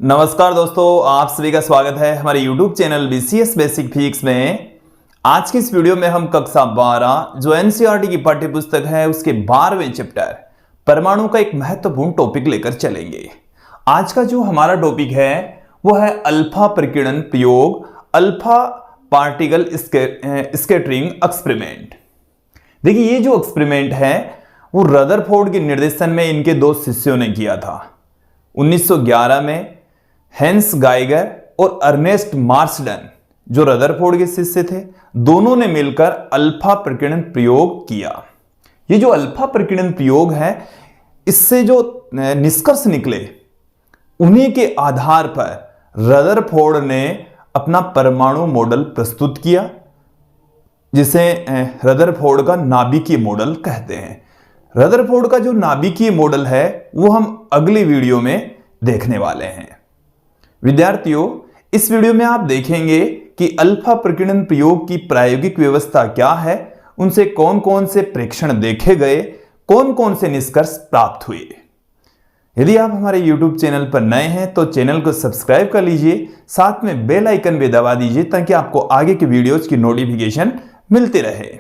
नमस्कार दोस्तों, आप सभी का स्वागत है हमारे YouTube channel BCS basic physics में। आज की इस वीडियो में हम कक्षा 12 जो NCERT की पाठ्य पुस्तक है उसके 12वें चैप्टर परमाणु का एक महत्वपूर्ण टॉपिक लेकर चलेंगे। आज का जो हमारा टॉपिक है वो है अल्फा प्रकीर्णन प्रयोग, अल्फा पार्टिकल स्कैटरिंग एक्सपेरिमेंट। देखिए, ये जो एक्सपेरिमेंट है वो रदरफोर्ड के निर्देशन में इनके दो शिष्यों ने किया था। 1911 में हैंस गाइगर और अर्नेस्ट मार्सडन जो रदरफोर्ड के शिष्य थे, दोनों ने मिलकर अल्फा प्रकीर्णन प्रयोग किया। ये जो अल्फा प्रकीर्णन प्रयोग है, इससे जो निष्कर्ष निकले उन्हीं के आधार पर रदरफोर्ड ने अपना परमाणु मॉडल प्रस्तुत किया, जिसे रदरफोर्ड का नाभिकीय मॉडल कहते हैं। रदरफोर्ड का जो नाभिकीय मॉडल है वो हम अगली वीडियो में देखने वाले हैं। विद्यार्थियों, इस वीडियो में आप देखेंगे कि अल्फा प्रकीर्णन प्रयोग की प्रायोगिक व्यवस्था क्या है, उनसे कौन कौन से प्रेक्षण देखे गए, कौन कौन से निष्कर्ष प्राप्त हुए। यदि आप हमारे YouTube चैनल पर नए हैं तो चैनल को सब्सक्राइब कर लीजिए, साथ में बेल आइकन भी दबा दीजिए ताकि आपको आगे के वीडियोज की नोटिफिकेशन मिलती रहे।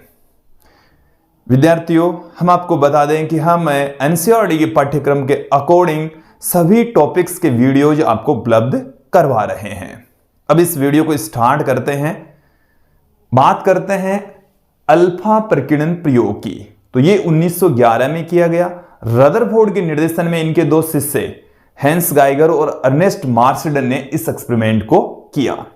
विद्यार्थियों, हम आपको बता दें कि हम NCERT के पाठ्यक्रम के अकॉर्डिंग सभी टॉपिक्स के वीडियोज आपको उपलब्ध करवा रहे हैं। अब इस वीडियो को स्टार्ट करते हैं। बात करते हैं अल्फा प्रकीर्णन प्रयोग की। तो ये 1911 में किया गया। रदरफोर्ड के निर्देशन में इनके दो शिष्य हैंस गाइगर और अर्नेस्ट मार्सडन ने इस एक्सपेरिमेंट को किया।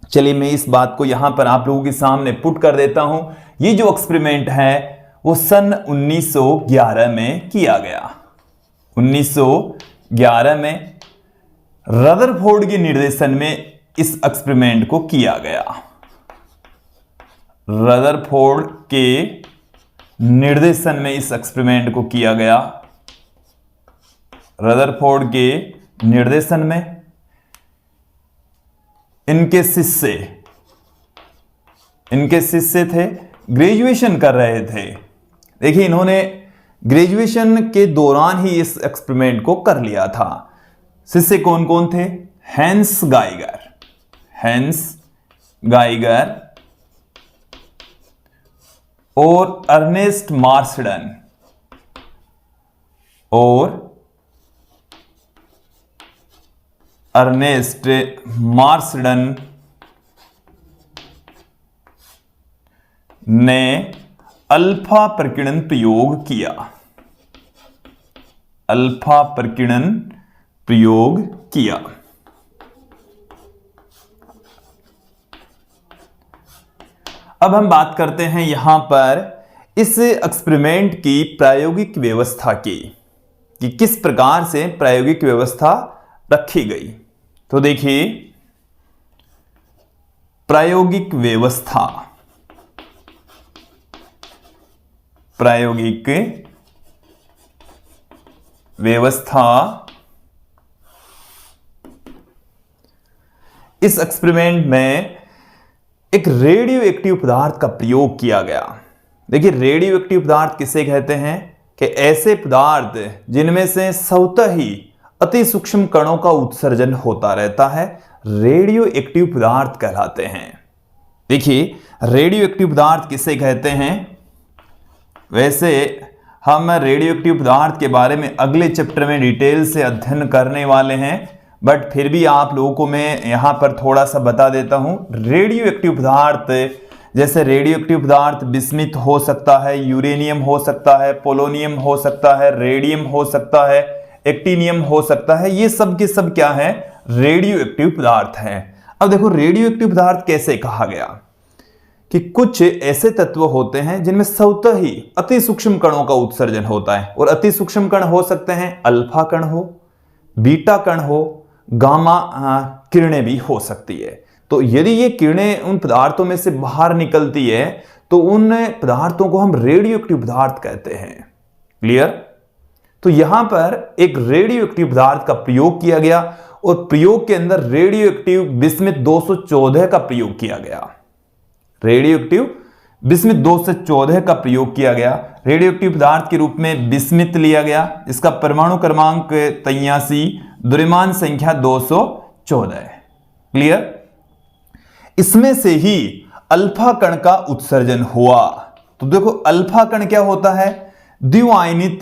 चलिए, मैं इस बात को यहां पर आप लोगों के सामने पुट कर देता हूं। ये जो एक्सपेरिमेंट है वो सन 1911 में किया गया। 1911 में रदरफोर्ड के निर्देशन में इस एक्सपेरिमेंट को किया गया। रदरफोर्ड के निर्देशन में इस एक्सपेरिमेंट को किया गया। रदरफोर्ड के निर्देशन में इनके शिष्य थे, ग्रेजुएशन कर रहे थे। देखिए, इन्होंने ग्रेजुएशन के दौरान ही इस एक्सपेरिमेंट को कर लिया था। शिष्य कौन कौन थे? हैंस गाइगर और अर्नेस्ट मार्सडन ने अल्फा प्रकीर्णन प्रयोग किया। अल्फा प्रकीर्णन प्रयोग किया। अब हम बात करते हैं यहां पर इस एक्सपेरिमेंट की प्रायोगिक व्यवस्था की, कि किस प्रकार से प्रायोगिक व्यवस्था रखी गई। तो देखिए, प्रायोगिक व्यवस्था इस एक्सपेरिमेंट में एक रेडियो एक्टिव पदार्थ का प्रयोग किया गया। देखिए, रेडियो एक्टिव पदार्थ किसे कहते हैं? कि ऐसे पदार्थ जिनमें से स्वतः ही अति सूक्ष्म कणों का उत्सर्जन होता रहता है, रेडियो एक्टिव पदार्थ कहलाते हैं। देखिए, रेडियो एक्टिव पदार्थ किसे कहते हैं? वैसे हम रेडियो एक्टिव पदार्थ के बारे में अगले चैप्टर में डिटेल से अध्ययन करने वाले हैं, बट फिर भी आप लोगों को मैं यहां पर थोड़ा सा बता देता हूं। रेडियो एक्टिव पदार्थ, जैसे रेडियो एक्टिव पदार्थ बिस्मिथ हो सकता है, यूरेनियम हो सकता है, पोलोनियम हो सकता है, रेडियम हो सकता है, एक्टिनियम हो सकता है। ये सब के सब क्या है? रेडियो एक्टिव पदार्थ हैं। अब देखो, रेडियो एक्टिव पदार्थ कैसे कहा गया? कि कुछ ऐसे तत्व होते हैं जिनमें स्वतः ही अति सूक्ष्म कणों का उत्सर्जन होता है, और अति सूक्ष्म कण हो सकते हैं अल्फा कण हो, बीटा कण हो, गामा किरणें भी हो सकती है। तो यदि ये किरणें उन पदार्थों में से बाहर निकलती है तो उन पदार्थों को हम रेडियो एक्टिव पदार्थ कहते हैं। क्लियर? तो यहां पर एक रेडियो एक्टिव पदार्थ का प्रयोग किया गया, और प्रयोग के अंदर रेडियो एक्टिव बिस्मिथ 214 का प्रयोग किया गया। रेडियो एक्टिव बिस्मिथ 214 का प्रयोग किया गया। रेडियोएक्टिव पदार्थ के रूप में बिस्मिथ लिया गया, इसका परमाणु क्रमांक 83 द्रव्यमान संख्या 214। क्लियर? इसमें से ही अल्फा कण का उत्सर्जन हुआ। तो देखो अल्फा कण क्या होता है? द्विआयनित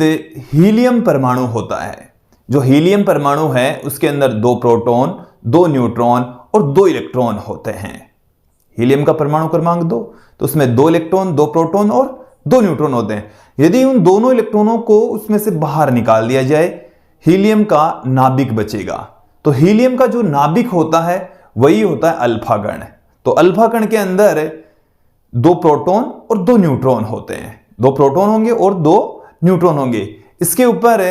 हीलियम परमाणु होता है। जो हीलियम परमाणु है उसके अंदर 2 प्रोटॉन, 2 न्यूट्रॉन और 2 इलेक्ट्रॉन होते हैं। हीलियम का परमाणु क्रमांक 2, तो उसमें 2 इलेक्ट्रॉन, 2 प्रोटॉन और 2 न्यूट्रॉन होते हैं। यदि उन दोनों इलेक्ट्रॉनों को उसमें से बाहर निकाल दिया जाए, हीलियम का नाभिक बचेगा। तो हीलियम का जो नाभिक होता है वही होता है अल्फा कण। तो अल्फा कण के अंदर 2 प्रोटॉन और 2 न्यूट्रॉन होते हैं। 2 प्रोटॉन होंगे और 2 न्यूट्रॉन होंगे। इसके ऊपर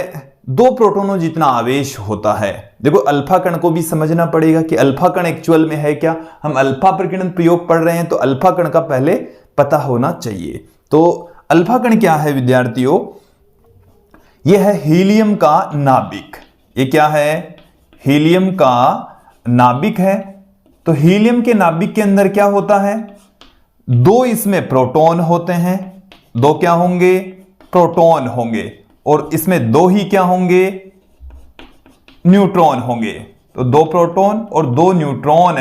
2 प्रोटॉनों जितना आवेश होता है। देखो अल्फा कण को भी समझना पड़ेगा कि अल्फा कण एक्चुअल में है क्या। हम अल्फा प्रकीर्णन प्रयोग पढ़ रहे हैं तो अल्फा कण का पहले पता होना चाहिए। तो अल्फा कण क्या है विद्यार्थियों? यह है हीलियम का नाभिक। ये क्या है? हीलियम का नाभिक है। तो हीलियम के नाभिक के अंदर क्या होता है? 2 इसमें प्रोटॉन होते हैं। 2 क्या होंगे? प्रोटॉन होंगे। और इसमें 2 ही क्या होंगे? न्यूट्रॉन होंगे। तो 2 प्रोटॉन और 2 न्यूट्रॉन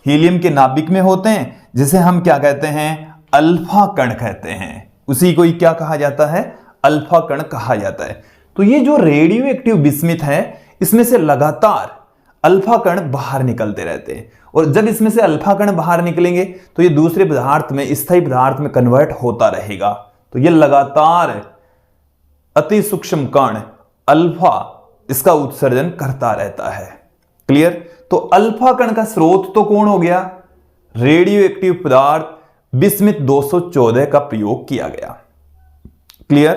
हीलियम के नाभिक में होते हैं, जिसे हम क्या कहते हैं? अल्फा कण कहते हैं। उसी को ही क्या कहा जाता है? अल्फा कण कहा जाता है। तो ये जो रेडियो एक्टिव बिस्मिथ है, इसमें से लगातार अल्फा कण बाहर निकलते रहते हैं। और जब इसमें से अल्फा कण बाहर निकलेंगे तो ये दूसरे पदार्थ में, स्थायी पदार्थ में कन्वर्ट होता रहेगा। तो ये लगातार अति सूक्ष्म कण अल्फा इसका उत्सर्जन करता रहता है। क्लियर? तो अल्फा कण का स्रोत तो कौन हो गया? रेडियो एक्टिव पदार्थ बिस्मिथ 214 का प्रयोग किया गया। क्लियर?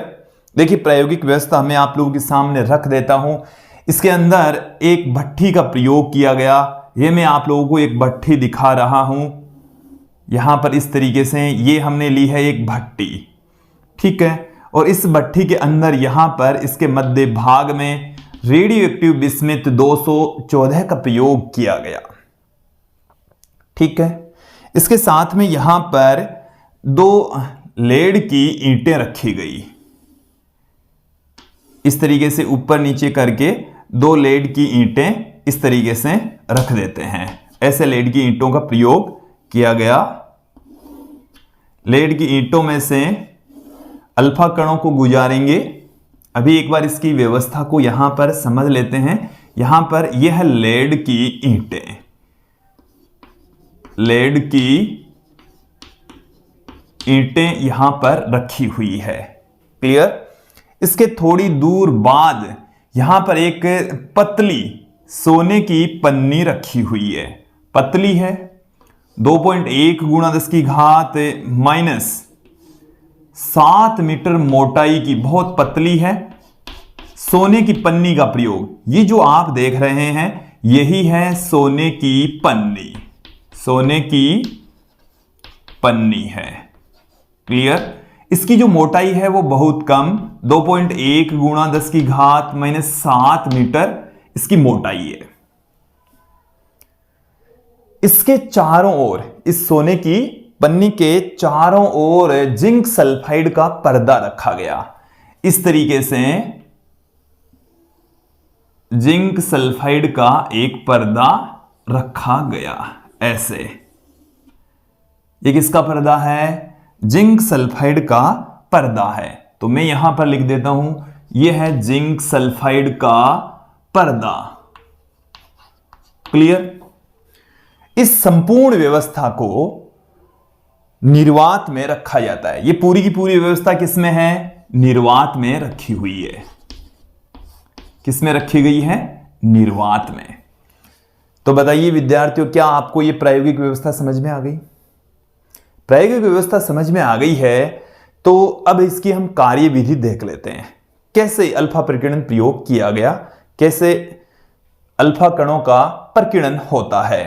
देखिए प्रायोगिक व्यवस्था मैं आप लोगों के सामने रख देता हूं। इसके अंदर एक भट्ठी का प्रयोग किया गया। यह मैं आप लोगों को एक भट्ठी दिखा रहा हूं। यहां पर इस तरीके से ये हमने ली है एक भट्टी, ठीक है। और इस भट्ठी के अंदर यहां पर इसके मध्य भाग में रेडियो एक्टिव बिस्मिथ 214 का प्रयोग किया गया, ठीक है। इसके साथ में यहां पर 2 लेड की ईंटें रखी गई। इस तरीके से ऊपर नीचे करके 2 लेड की ईंटें इस तरीके से रख देते हैं। ऐसे लेड की ईंटों का प्रयोग किया गया। लेड की ईंटों में से अल्फा कणों को गुजारेंगे। अभी एक बार इसकी व्यवस्था को यहां पर समझ लेते हैं। यहां पर यह लेड की ईंटें, लेड की ईंटें यहां पर रखी हुई है। क्लियर? इसके थोड़ी दूर बाद यहां पर एक पतली सोने की पन्नी रखी हुई है। पतली है, 2.1 × 10⁻⁷ मीटर मोटाई की, बहुत पतली है। सोने की पन्नी का प्रयोग, ये जो आप देख रहे हैं यही है सोने की पन्नी। सोने की पन्नी है। क्लियर? इसकी जो मोटाई है वो बहुत कम, 2.1 × 10⁻⁷ मीटर इसकी मोटाई है। इसके चारों ओर, इस सोने की पन्नी के चारों ओर जिंक सल्फाइड का पर्दा रखा गया। इस तरीके से जिंक सल्फाइड का एक पर्दा रखा गया। ऐसे ये किसका पर्दा है? जिंक सल्फाइड का पर्दा है। तो मैं यहां पर लिख देता हूं, यह है जिंक सल्फाइड का पर्दा। क्लियर? इस संपूर्ण व्यवस्था को निर्वात में रखा जाता है। ये पूरी की पूरी व्यवस्था किसमें है? निर्वात में रखी हुई है। किसमें रखी गई है? निर्वात में। तो बताइए विद्यार्थियों, क्या आपको यह प्रायोगिक व्यवस्था समझ में आ गई? प्रायोगिक व्यवस्था समझ में आ गई है तो अब इसकी हम कार्यविधि देख लेते हैं। कैसे अल्फा प्रकीर्णन प्रयोग किया गया, कैसे अल्फा कणों का प्रकीर्णन होता है।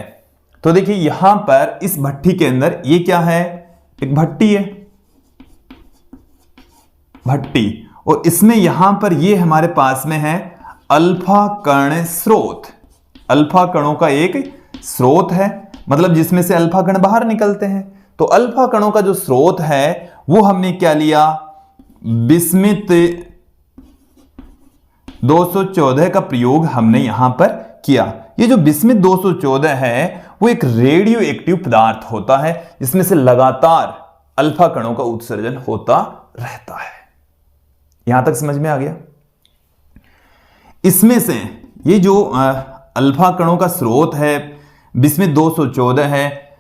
तो देखिए यहां पर इस भट्ठी के अंदर ये क्या है? एक भट्टी है, भट्टी। और इसमें यहां पर ये हमारे पास में है अल्फा कण स्रोत। अल्फा कणों का एक स्रोत है, मतलब जिसमें से अल्फा कण बाहर निकलते हैं। तो अल्फा कणों का जो स्रोत है वो हमने क्या लिया? बिस्मिथ 214 का प्रयोग हमने यहां पर किया। ये जो बिस्मिथ 214 है वो एक रेडियो एक्टिव पदार्थ होता है जिसमें से लगातार अल्फा कणों का उत्सर्जन होता रहता है। यहां तक समझ में आ गया। इसमें से ये जो अल्फा कणों का स्रोत है बिस्मिथ 214 है,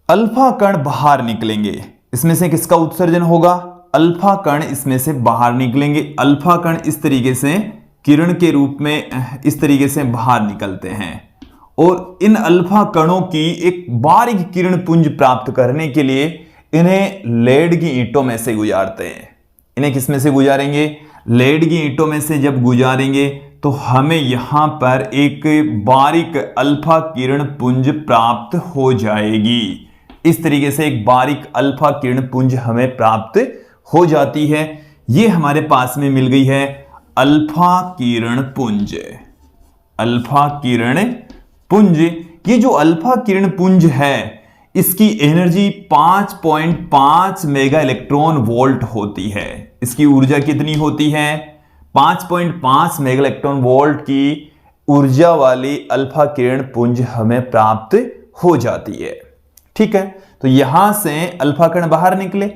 अल्फा कण बाहर निकलेंगे, इसमें से किसका उत्सर्जन होगा? अल्फा कण इसमें से बाहर निकलेंगे। अल्फा कण इस तरीके से किरण के रूप में इस तरीके से बाहर निकलते हैं और इन अल्फा कणों की एक बारीक किरण पुंज प्राप्त करने के लिए इन्हें लेड की ईंटों में से गुजारते हैं। इन्हें किसमें से गुजारेंगे? लेड की ईंटों में से जब गुजारेंगे तो हमें यहां पर एक बारीक अल्फा किरण पुंज प्राप्त हो जाएगी। इस तरीके से एक बारीक अल्फा किरण पुंज हमें प्राप्त हो जाती है। ये हमारे पास में मिल गई है अल्फा किरण पुंज। अल्फा किरण पुंज, ये जो अल्फा किरण पुंज है इसकी एनर्जी 5.5 मेगा इलेक्ट्रॉन वोल्ट होती है। इसकी ऊर्जा कितनी होती है? 5.5 मेगा इलेक्ट्रॉन वोल्ट की ऊर्जा वाली अल्फा किरण पुंज हमें प्राप्त हो जाती है। ठीक है, तो यहां से अल्फा कण बाहर निकले,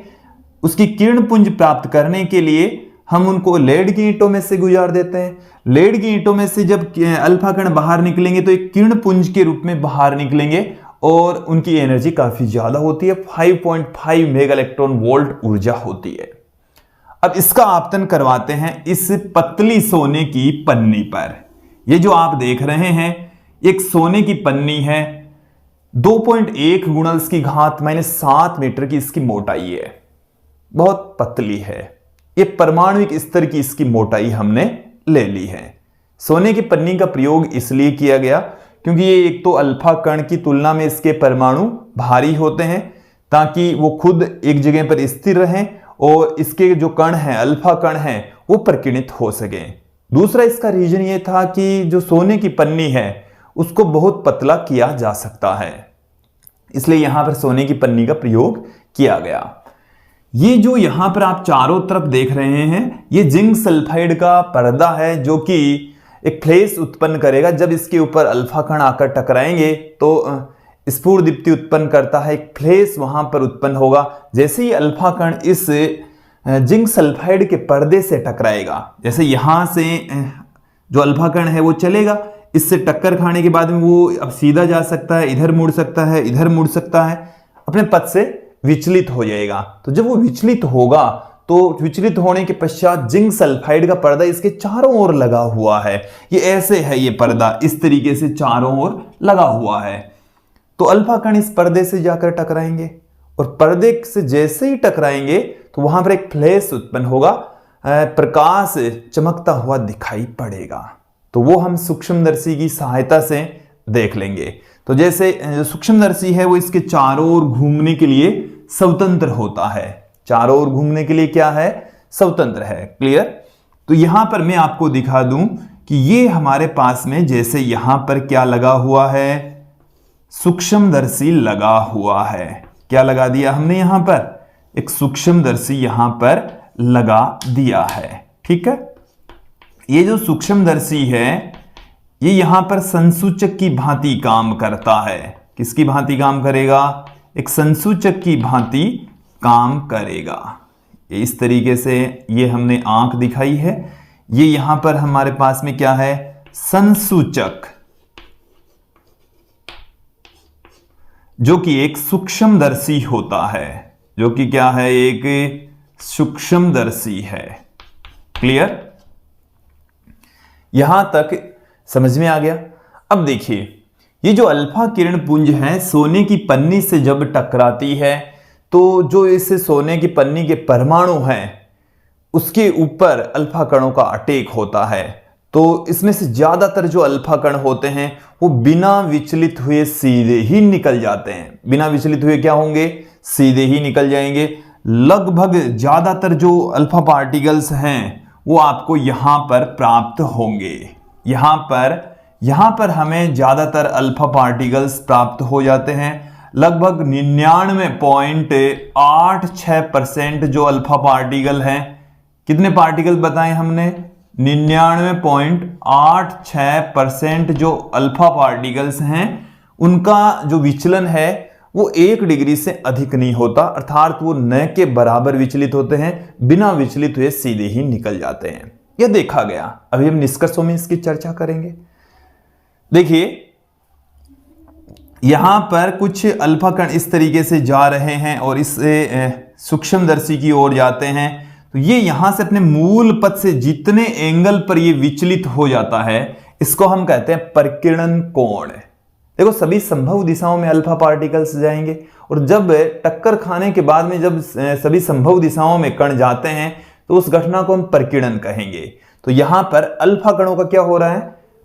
उसकी किरण पुंज प्राप्त करने के लिए हम उनको लेड की ईंटों में से गुजार देते हैं। लेड की ईंटों में से जब अल्फा कण बाहर निकलेंगे तो एक किरण पुंज के रूप में बाहर निकलेंगे और उनकी एनर्जी काफी ज्यादा होती है, 5.5 मेगा इलेक्ट्रॉन वोल्ट ऊर्जा होती है। अब इसका आपतन करवाते हैं इस पतली सोने की पन्नी पर। ये जो आप देख रहे हैं एक सोने की पन्नी है, 2.1 गुणज की घात -7 मीटर की इसकी मोटाई है, बहुत पतली है। ये परमाणुविक स्तर की इसकी मोटाई हमने ले ली है। सोने की पन्नी का प्रयोग इसलिए किया गया क्योंकि ये एक तो अल्फा कण की तुलना में इसके परमाणु भारी होते हैं ताकि वो खुद एक जगह पर स्थिर रहें और इसके जो कण हैं, अल्फा कण हैं, वो प्रकीर्णित हो सकें। दूसरा इसका रीजन ये था कि जो सोने की पन्नी है उसको बहुत पतला किया जा सकता है, इसलिए यहां पर सोने की पन्नी का प्रयोग किया गया। ये जो यहां पर आप चारों तरफ देख रहे हैं ये जिंक सल्फाइड का पर्दा है जो कि एक फ्लैश उत्पन्न करेगा। जब इसके ऊपर अल्फा कण आकर टकराएंगे तो स्फुर दीप्ति उत्पन्न करता है, एक फ्लैश वहां पर उत्पन्न होगा। जैसे ही अल्फा कण इस जिंक सल्फाइड के पर्दे से टकराएगा, जैसे यहां से जो अल्फा कण है वो चलेगा, इससे टक्कर खाने के बाद में वो अब सीधा जा सकता है, इधर मुड़ सकता है, इधर मुड़ सकता है, अपने पथ से विचलित हो जाएगा। तो जब वो विचलित होगा तो विचलित होने के पश्चात जिंक सल्फाइड का पर्दा इसके चारों ओर लगा हुआ है। ये ऐसे है, ये पर्दा इस तरीके से चारों ओर लगा हुआ है। तो अल्फा कण इस पर्दे से जाकर टकराएंगे और पर्दे से जैसे ही टकराएंगे तो वहां पर एक फ्लैश उत्पन्न होगा, प्रकाश चमकता हुआ दिखाई पड़ेगा। तो वो हम सूक्ष्मदर्शी की सहायता से देख लेंगे। तो जैसे सूक्ष्मदर्शी है वो इसके चारों ओर घूमने के लिए स्वतंत्र होता है, चारों ओर घूमने के लिए क्या है? स्वतंत्र है। क्लियर? तो यहां पर मैं आपको दिखा दूं कि ये हमारे पास में जैसे यहां पर क्या लगा हुआ है, सूक्ष्मदर्शी लगा हुआ है। क्या लगा दिया हमने? यहां पर एक सूक्ष्मदर्शी यहां पर लगा दिया है। ठीक है, ये जो सूक्ष्मदर्शी है ये यहां पर संसूचक की भांति काम करता है। किसकी भांति काम करेगा? एक संसूचक की भांति काम करेगा। इस तरीके से ये हमने आंख दिखाई है, ये यहां पर हमारे पास में क्या है? संसूचक, जो कि एक सूक्ष्मदर्शी होता है, जो कि क्या है? एक सूक्ष्मदर्शी है। क्लियर? यहां तक समझ में आ गया। अब देखिए ये जो अल्फा किरण पुंज है सोने की पन्नी से जब टकराती है तो जो इस सोने की पन्नी के परमाणु हैं उसके ऊपर अल्फा कणों का अटैक होता है। तो इसमें से ज्यादातर जो अल्फा कण होते हैं वो बिना विचलित हुए सीधे ही निकल जाते हैं। बिना विचलित हुए क्या होंगे? सीधे ही निकल जाएंगे। लगभग ज्यादातर जो अल्फा पार्टिकल्स हैं वो आपको यहां पर प्राप्त होंगे। यहां पर हमें ज्यादातर अल्फा पार्टिकल्स प्राप्त हो जाते हैं। लगभग 99.86% जो अल्फा पार्टिकल हैं, कितने पार्टिकल बताएं हमने? 99.86% जो अल्फा पार्टिकल्स हैं उनका जो विचलन है वो 1 डिग्री से अधिक नहीं होता, अर्थात वो न के बराबर विचलित होते हैं, बिना विचलित हुए सीधे ही निकल जाते हैं। यह देखा गया। अभी हम निष्कर्षों में इसकी चर्चा करेंगे। देखिए यहां पर कुछ अल्फा कण इस तरीके से जा रहे हैं और इससे सूक्ष्मदर्शी की ओर जाते हैं, तो ये यहां से अपने मूल पथ से जितने एंगल पर ये विचलित हो जाता है इसको हम कहते हैं परिकिरण कोण। देखो सभी संभव दिशाओं में अल्फा पार्टिकल्स जाएंगे और जब टक्कर खाने के बाद में जब सभी संभव दिशाओं में कण जाते हैं तो उस घटना को हम परिकिरण कहेंगे। तो यहां पर अल्फा कणों का क्या हो रहा है,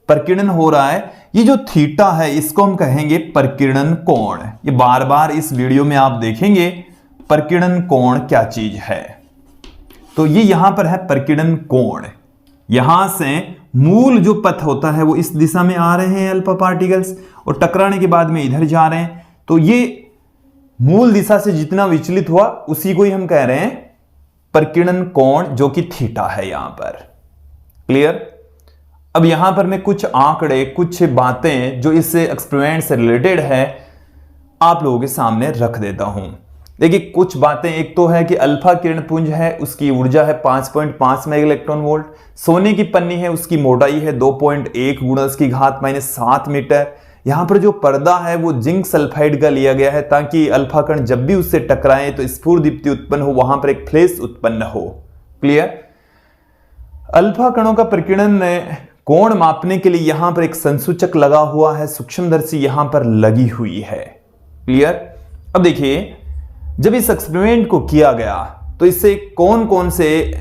परिकिरण हो रहा है। ये जो थीटा है इसको हम कहेंगे परिकिरण कोण। ये बार बार इस वीडियो में आप देखेंगे परिकिरण कोण क्या चीज है। तो ये यहां पर है परिकिरण कोण। यहां से मूल जो पथ होता है वो इस दिशा में आ रहे हैं अल्फा पार्टिकल्स और टकराने के बाद में इधर जा रहे हैं, तो ये मूल दिशा से जितना विचलित हुआ उसी को ही हम कह रहे हैं परिकिरण कोण, जो कि थीटा है यहां पर। क्लियर। अब यहां पर मैं कुछ आंकड़े, कुछ बातें जो इस एक्सपेरिमेंट से रिलेटेड है आप लोगों के सामने रख देता हूं। देखिए कुछ बातें, एक तो है कि अल्फा किरण पुंज है उसकी ऊर्जा है 5.5 मेगा इलेक्ट्रॉन वोल्ट। सोने की पन्नी है उसकी मोटाई है 2.1 × 10⁻⁷ मीटर। यहां पर जो पर्दा है वो जिंक सल्फाइड का लिया गया है ताकि अल्फा कण जब भी उससे टकराए तो स्फुरदीप्ति उत्पन्न हो, वहां पर एक फ्लैश उत्पन्न हो। क्लियर। अल्फा कणों का परिकिरण कोण मापने के लिए यहां पर एक संसूचक लगा हुआ है, सूक्ष्मदर्शी यहां पर लगी हुई है। क्लियर। अब देखिए जब इस एक्सपेरिमेंट को किया गया तो इससे कौन कौन से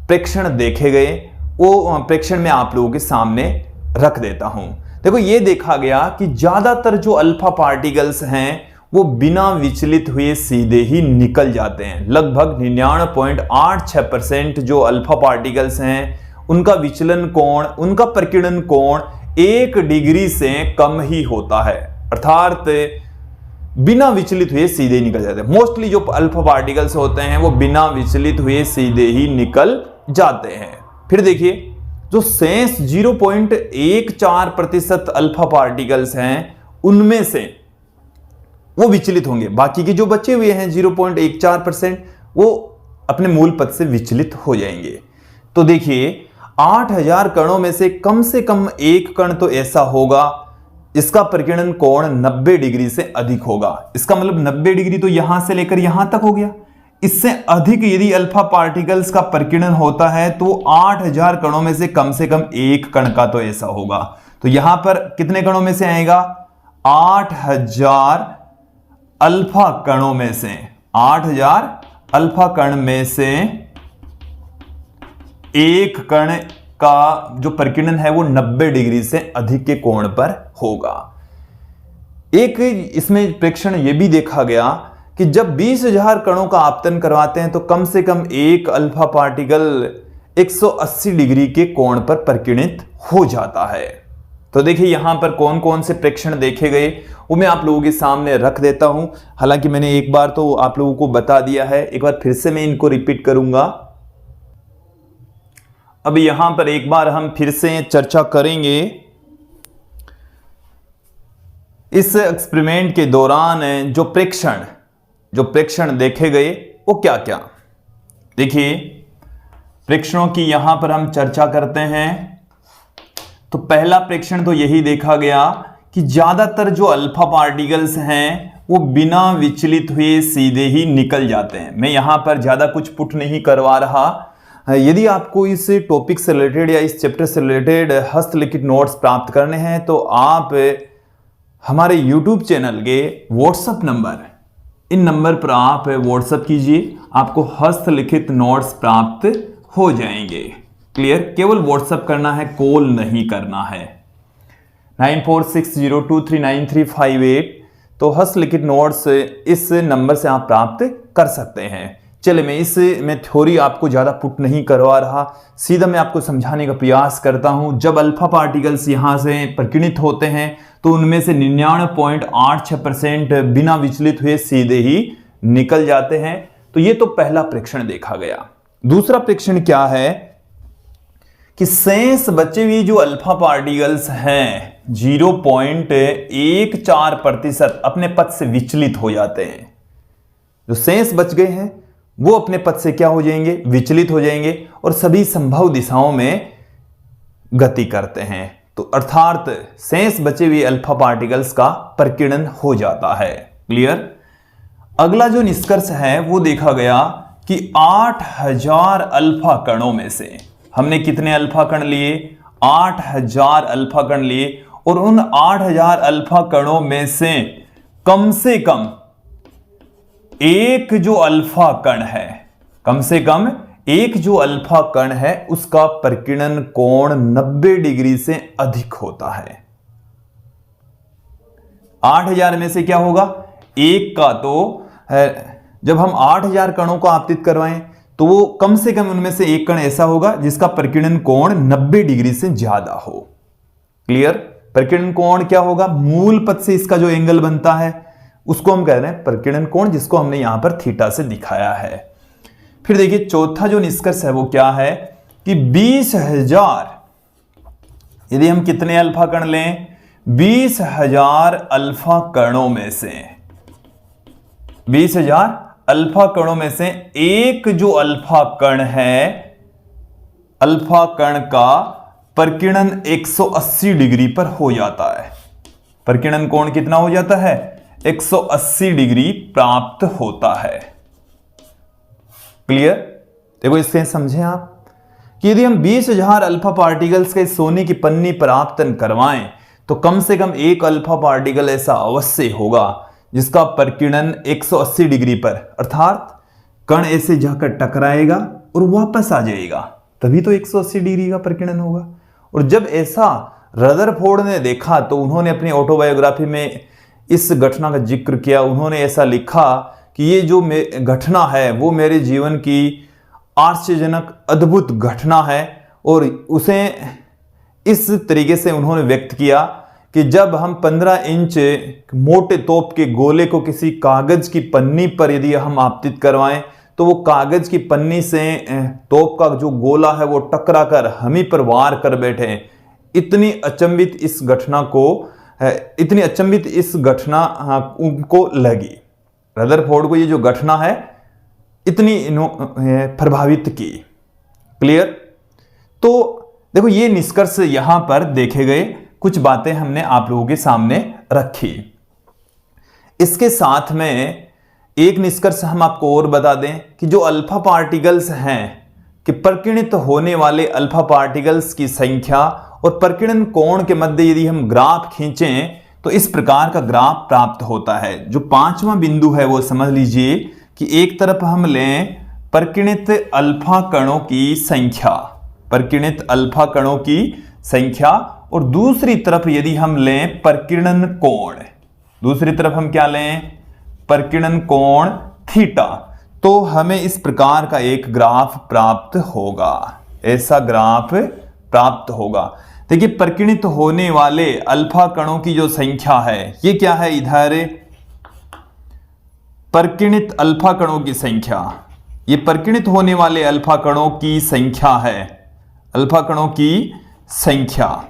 प्रेक्षण देखे गए वो प्रेक्षण में आप लोगों के सामने रख देता हूं। देखो ये देखा गया कि ज्यादातर जो अल्फा पार्टिकल्स हैं वो बिना विचलित हुए सीधे ही निकल जाते हैं। लगभग 99.86% जो अल्फा पार्टिकल्स हैं उनका विचलन कोण, उनका परिकिरण कोण 1 डिग्री से कम ही होता है, अर्थात बिना विचलित हुए सीधे निकल जाते हैं। मोस्टली जो अल्फा पार्टिकल्स होते हैं वो बिना विचलित हुए सीधे ही निकल जाते हैं। फिर देखिए जो शेष 0.14% अल्फा पार्टिकल्स हैं उनमें से वो विचलित होंगे, बाकी के जो बचे हुए हैं 0.14% वो अपने मूल पथ से विचलित हो जाएंगे। तो देखिए 8000 कणों में से कम एक कण तो ऐसा होगा इसका परिकिरण कोण 90 डिग्री से अधिक होगा। इसका मतलब 90 डिग्री तो यहां से लेकर यहां तक हो गया। इससे अधिक यदि अल्फा पार्टिकल्स का परिकिरण होता है तो 8000 कणों में से कम एक कण का तो ऐसा होगा। तो यहां पर कितने कणों में से आएगा, 8000 अल्फा कणों में से, 8000 अल्फा कण में से एक कण का जो परिकिरण है वो 90 डिग्री से अधिक के कोण पर होगा। एक इसमें प्रेक्षण यह भी देखा गया कि जब 20,000 कणों का आपतन करवाते हैं तो कम से कम एक अल्फा पार्टिकल 180 डिग्री के कोण पर परिकिणित हो जाता है। तो देखिए यहां पर कौन कौन से प्रेक्षण देखे गए वो मैं आप लोगों के सामने रख देता हूं। हालांकि मैंने एक बार तो आप लोगों को बता दिया है, एक बार फिर से मैं इनको रिपीट करूंगा। अब यहां पर एक बार हम फिर से चर्चा करेंगे इस एक्सपेरिमेंट के दौरान जो प्रेक्षण देखे गए वो क्या क्या। देखिए प्रेक्षणों की यहां पर हम चर्चा करते हैं। तो पहला प्रेक्षण तो यही देखा गया कि ज्यादातर जो अल्फा पार्टिकल्स हैं वो बिना विचलित हुए सीधे ही निकल जाते हैं। मैं यहां पर ज्यादा कुछ पुट नहीं करवा रहा। यदि आपको इस टॉपिक से रिलेटेड या इस चैप्टर से रिलेटेड हस्तलिखित नोट्स प्राप्त करने हैं तो आप हमारे YouTube चैनल के व्हाट्सएप नंबर, इन नंबर पर आप व्हाट्सएप कीजिए, आपको हस्तलिखित नोट्स प्राप्त हो जाएंगे। क्लियर। केवल व्हाट्सएप करना है, कॉल नहीं करना है। 9460239358 तो हस्तलिखित नोट्स इस नंबर से आप प्राप्त कर सकते हैं। चले मैं थ्योरी आपको ज्यादा पुट नहीं करवा रहा, सीधा मैं आपको समझाने का प्रयास करता हूं। जब अल्फा पार्टिकल्स यहां से परिकिणित होते हैं तो उनमें से 99.86% बिना विचलित हुए सीधे ही निकल जाते हैं। तो ये तो पहला प्रेक्षण देखा गया। दूसरा प्रेक्षण क्या है कि शेष बचे हुए जो अल्फा पार्टिकल्स हैं 0.14% अपने पथ से विचलित हो जाते हैं। जो शेष बच गए हैं वो अपने पथ से क्या हो जाएंगे, विचलित हो जाएंगे और सभी संभव दिशाओं में गति करते हैं। तो अर्थात शेष बचे हुए अल्फा पार्टिकल्स का प्रकीर्णन हो जाता है। क्लियर। अगला जो निष्कर्ष है वो देखा गया कि 8000 अल्फा कणों में से हमने कितने अल्फा कण लिए, 8000 अल्फा कण लिए और उन 8000 अल्फा कणों में से कम एक जो अल्फा कण है, कम से कम एक जो अल्फा कण है उसका प्रकीर्णन कोण 90 डिग्री से अधिक होता है। 8000 में से क्या होगा, एक का तो जब हम 8000 कणों को आपतित करवाएं तो वो कम से कम उनमें से एक कण ऐसा होगा जिसका प्रकीर्णन कोण 90 डिग्री से ज्यादा हो। क्लियर। प्रकीर्णन कोण क्या होगा, मूल पथ से इसका जो एंगल बनता है उसको हम कह रहे हैं प्रकीर्णन कोण, जिसको हमने यहां पर थीटा से दिखाया है। फिर देखिए चौथा जो निष्कर्ष है वो क्या है कि 20,000 यदि हम कितने अल्फा कण लें, 20,000 अल्फा कणों में से 20,000 अल्फा कणों में से एक जो अल्फा कण है, अल्फा कण का प्रकीर्णन 180 डिग्री पर हो जाता है। प्रकीर्णन कोण कितना हो जाता है, 180 डिग्री प्राप्त होता है। क्लियर। देखो इससे समझें आप कि यदि हम 20,000 अल्फा पार्टिकल्स के सोने की पन्नी पर आपतन करवाएं तो कम से कम एक अल्फा पार्टिकल ऐसा अवश्य होगा जिसका प्रकीर्णन 180 डिग्री पर, अर्थात कण ऐसे जाकर टकराएगा और वापस आ जाएगा, तभी तो 180 डिग्री का प्रकीर्णन होगा। और जब ऐसा रदरफोर्ड ने देखा तो उन्होंने अपनी ऑटोबायोग्राफी में इस घटना का जिक्र किया। उन्होंने ऐसा लिखा कि ये जो घटना है वो मेरे जीवन की आश्चर्यजनक अद्भुत घटना है, और उसे इस तरीके से उन्होंने व्यक्त किया कि जब हम 15 इंच मोटे तोप के गोले को किसी कागज की पन्नी पर यदि हम आपतित करवाएं तो वो कागज की पन्नी से तोप का जो गोला है वो टकरा कर हम ही पर वार कर बैठे। इतनी अचंभित इस घटना उनको लगी। रदरफोर्ड को ये जो घटना है इतनी प्रभावित की। क्लियर। तो देखो ये निष्कर्ष यहां पर देखे गए, कुछ बातें हमने आप लोगों के सामने रखी। इसके साथ में एक निष्कर्ष हम आपको और बता दें कि जो अल्फा पार्टिकल्स हैं कि प्रकीर्णित होने वाले अल्फा पार्टिकल्स की संख्या और प्रकीर्णन कोण के मध्य यदि हम ग्राफ खींचें तो इस प्रकार का ग्राफ प्राप्त होता है। जो पांचवा बिंदु है वो समझ लीजिए कि एक तरफ हम लें प्रकीर्णित अल्फा कणों की संख्या, प्रकीर्णित अल्फा कणों की संख्या, और दूसरी तरफ यदि हम लें प्रकीर्णन कोण, दूसरी तरफ हम क्या लें, प्रकीर्णन कोण थीटा, तो हमें इस प्रकार का एक ग्राफ प्राप्त होगा। ऐसा ग्राफ प्राप्त होगा। देखिए प्रकीर्णित होने वाले अल्फा कणों की जो संख्या है ये क्या है, इधर प्रकीर्णित अल्फा कणों की संख्या, ये प्रकीर्णित होने वाले अल्फा कणों की संख्या है, अल्फा कणों की संख्या।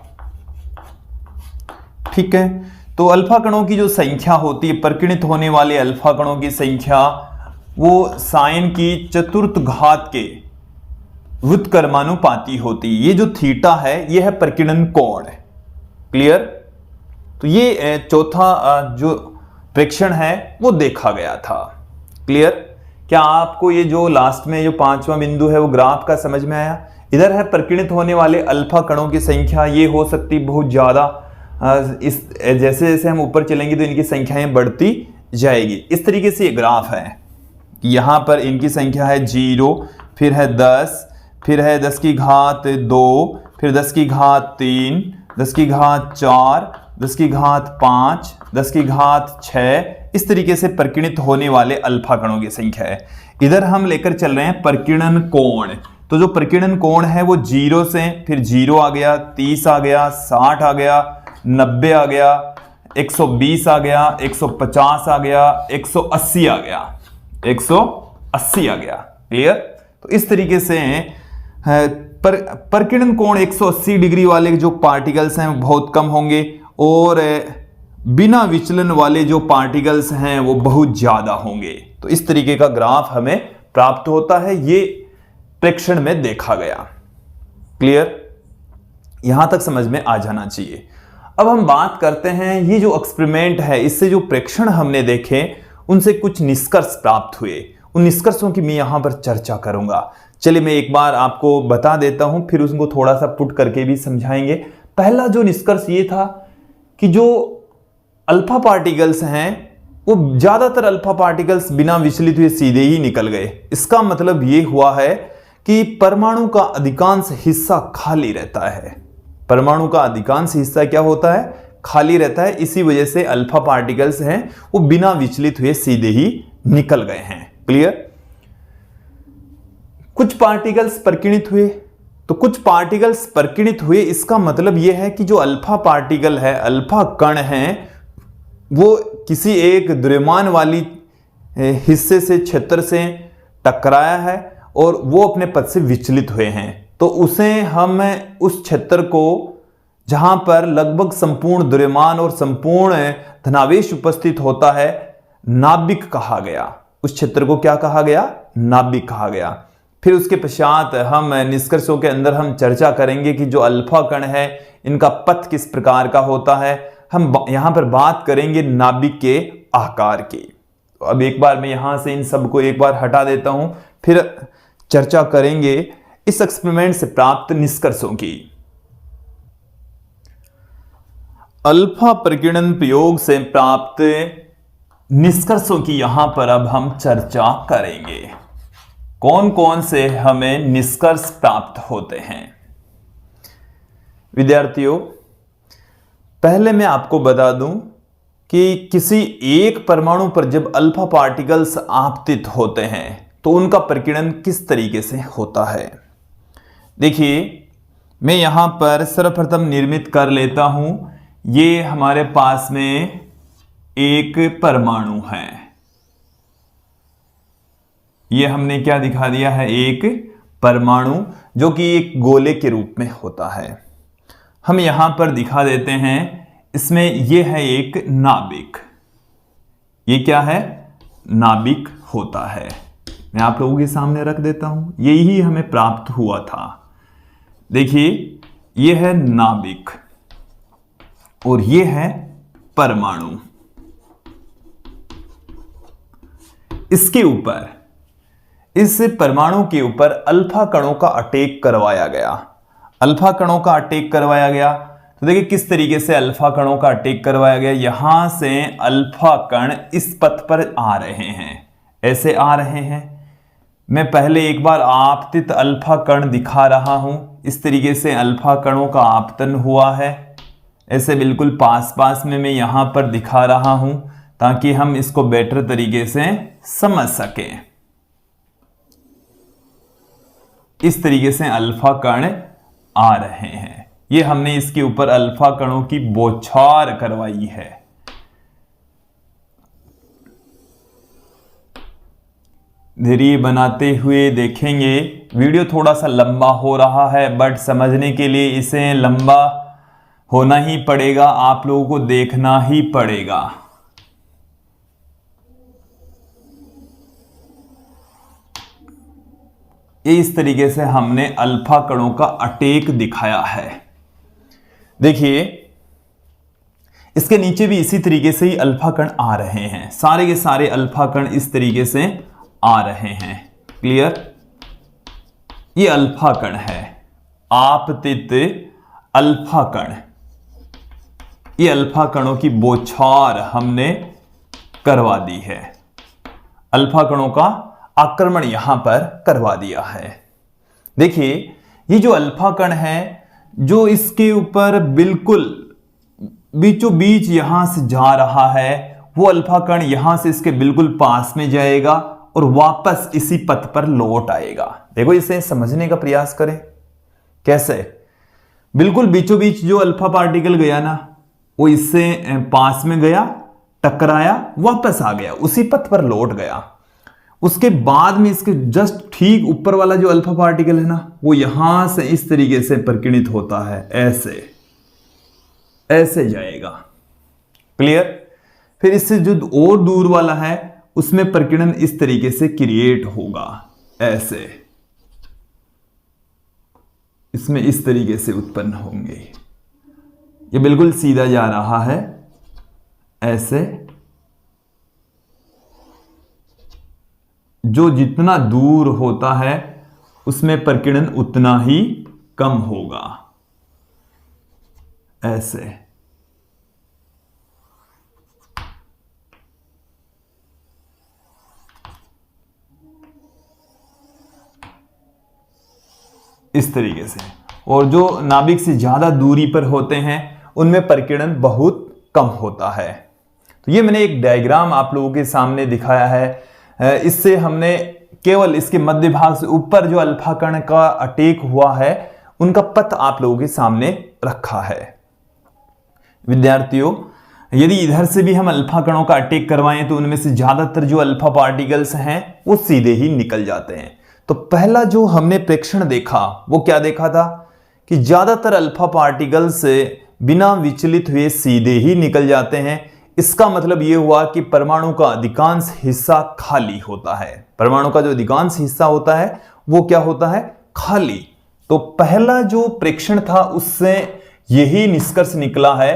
ठीक है। तो अल्फा कणों की जो संख्या होती है, प्रकीर्णित होने वाले अल्फा कणों की संख्या, वो साइन की चतुर्थ घात के व्युत्क्रमानुपाती होती है। ये जो थीटा है ये है प्रकीर्णन कोण। क्लियर। तो ये चौथा जो प्रेक्षण है वो देखा गया था। क्लियर। क्या आपको ये जो लास्ट में जो पांचवा बिंदु है वो ग्राफ का समझ में आया? इधर है प्रकीर्णित होने वाले अल्फा कणों की संख्या, ये हो सकती बहुत ज्यादा, इस जैसे जैसे हम ऊपर चलेंगे तो इनकी संख्याएं बढ़ती जाएगी। इस तरीके से ये ग्राफ है। यहां पर इनकी संख्या है 0, फिर है 10, फिर है 10 की घात 2, फिर 10 की घात 3, 10 की घात 4, 10 की घात 5, 10 की घात 6। इस तरीके से प्रकीर्णित होने वाले अल्फा कणों की संख्या है। इधर हम लेकर चल रहे हैं प्रकीर्णन कोण। तो जो प्रकीर्णन कोण है वो 0 से, फिर 0 आ गया, 30 आ गया, 60 आ गया, 90 आ गया, 120 आ गया, 150 आ गया, 180 आ गया, 180 आ गया। क्लियर। तो इस तरीके से प्रकीर्णन कोण 180 डिग्री वाले जो पार्टिकल्स हैं वो बहुत कम होंगे और बिना विचलन वाले जो पार्टिकल्स हैं वो बहुत ज्यादा होंगे। तो इस तरीके का ग्राफ हमें प्राप्त होता है, ये प्रेक्षण में देखा गया। क्लियर? यहां तक समझ में आ जाना चाहिए। अब हम बात करते हैं, ये जो एक्सपेरिमेंट है, इससे जो प्रेक्षण हमने देखे उनसे कुछ निष्कर्ष प्राप्त हुए। उन निष्कर्षों की मैं यहां पर चर्चा करूंगा। चलिए मैं एक बार आपको बता देता हूं, फिर उसको थोड़ा सा पुट करके भी समझाएंगे। पहला जो निष्कर्ष ये था कि जो अल्फा पार्टिकल्स हैं वो ज्यादातर अल्फा पार्टिकल्स बिना विचलित हुए सीधे ही निकल गए। इसका मतलब ये हुआ है कि परमाणु का अधिकांश हिस्सा खाली रहता है। परमाणु का अधिकांश हिस्सा क्या होता है? खाली रहता है। इसी वजह से अल्फा पार्टिकल्स हैं वो बिना विचलित हुए सीधे ही निकल गए हैं। क्लियर? कुछ पार्टिकल्स परिकिणित हुए, तो कुछ पार्टिकल्स परिकिणित हुए, इसका मतलब यह है कि जो अल्फा पार्टिकल है, अल्फा कण है, वो किसी एक द्रव्यमान वाली हिस्से से, क्षेत्र से टकराया है और वो अपने पथ से विचलित हुए हैं। तो उसे हम उस क्षेत्र को जहां पर लगभग संपूर्ण द्रव्यमान और संपूर्ण धनावेश उपस्थित होता है, नाभिक कहा गया। उस क्षेत्र को क्या कहा गया? नाभिक कहा गया। फिर उसके पश्चात हम निष्कर्षों के अंदर हम चर्चा करेंगे कि जो अल्फा कण है इनका पथ किस प्रकार का होता है। हम यहां पर बात करेंगे नाभिक के आकार की। तो अब एक बार मैं यहां से इन सब को एक बार हटा देता हूं, फिर चर्चा करेंगे इस एक्सपेरिमेंट से प्राप्त निष्कर्षों की। अल्फा प्रकीर्णन प्रयोग से प्राप्त निष्कर्षों की यहां पर अब हम चर्चा करेंगे। कौन कौन से हमें निष्कर्ष प्राप्त होते हैं? विद्यार्थियों, पहले मैं आपको बता दूं कि किसी एक परमाणु पर जब अल्फा पार्टिकल्स आपतित होते हैं तो उनका प्रकीर्णन किस तरीके से होता है। देखिए मैं यहां पर सर्वप्रथम निर्मित कर लेता हूं। ये हमारे पास में एक परमाणु है, ये हमने क्या दिखा दिया है? एक परमाणु जो कि एक गोले के रूप में होता है। हम यहां पर दिखा देते हैं, इसमें यह है एक नाभिक। ये क्या है? नाभिक होता है। मैं आप लोगों के सामने रख देता हूं, यही हमें प्राप्त हुआ था। देखिए यह है नाभिक और यह है परमाणु। इसके ऊपर, इस परमाणु के ऊपर अल्फा कणों का अटैक करवाया गया। अल्फा कणों का अटैक करवाया गया तो देखिए किस तरीके से अल्फा कणों का अटैक करवाया गया। यहां से अल्फा कण इस पथ पर आ रहे हैं, ऐसे आ रहे हैं। मैं पहले एक बार आपतित अल्फा कण दिखा रहा हूं। इस तरीके से अल्फा कणों का आपतन हुआ है, ऐसे बिल्कुल पास पास में मैं यहां पर दिखा रहा हूं ताकि हम इसको बेटर तरीके से समझ सकें। इस तरीके से अल्फा कण आ रहे हैं। ये हमने इसके ऊपर अल्फा कणों की बौछार करवाई है। धीरे बनाते हुए देखेंगे। वीडियो थोड़ा सा लंबा हो रहा है बट समझने के लिए इसे लंबा होना ही पड़ेगा, आप लोगों को देखना ही पड़ेगा। इस तरीके से हमने अल्फा कणों का अटैक दिखाया है। देखिए इसके नीचे भी इसी तरीके से ही अल्फा कण आ रहे हैं। सारे के सारे अल्फा कण इस तरीके से आ रहे हैं। क्लियर? ये अल्फा कण है, आपतित अल्फा कण। ये अल्फा कणों की बौछार हमने करवा दी है। अल्फा कणों का आक्रमण यहां पर करवा दिया है। देखिए ये जो अल्फा कण है, जो इसके ऊपर बिल्कुल बीचों बीच यहां से जा रहा है, वो अल्फा कण यहां से इसके बिल्कुल पास में जाएगा और वापस इसी पथ पर लौट आएगा। देखो इसे समझने का प्रयास करें। कैसे? बिल्कुल बीचों बीच जो अल्फा पार्टिकल गया ना, वो इससे पास में गया, टकराया, वापस आ गया, उसी पथ पर लौट गया। उसके बाद में इसके जस्ट ठीक ऊपर वाला जो अल्फा पार्टिकल है ना, वो यहां से इस तरीके से परिकिणित होता है, ऐसे ऐसे जाएगा। क्लियर? फिर इससे जो और दूर वाला है उसमें परिकिणन इस तरीके से क्रिएट होगा, ऐसे इसमें इस तरीके से उत्पन्न होंगे। ये बिल्कुल सीधा जा रहा है, ऐसे। जो जितना दूर होता है उसमें परिकिणन उतना ही कम होगा, ऐसे। इस तरीके से। और जो नाभिक से ज्यादा दूरी पर होते हैं उनमें परिकिणन बहुत कम होता है। तो ये मैंने एक डायग्राम आप लोगों के सामने दिखाया है। इससे हमने केवल इसके मध्य भाग से ऊपर जो अल्फा कण का अटैक हुआ है उनका पथ आप लोगों के सामने रखा है। विद्यार्थियों, यदि इधर से भी हम अल्फा कणों का अटैक करवाएं तो उनमें से ज्यादातर जो अल्फा पार्टिकल्स हैं वो सीधे ही निकल जाते हैं। तो पहला जो हमने प्रेक्षण देखा वो क्या देखा था कि ज्यादातर अल्फा पार्टिकल्स बिना विचलित हुए सीधे ही निकल जाते हैं। इसका मतलब यह हुआ कि परमाणु का अधिकांश हिस्सा खाली होता है। परमाणु का जो अधिकांश हिस्सा होता है वो क्या होता है? खाली। तो पहला जो प्रेक्षण था उससे यही निष्कर्ष निकला है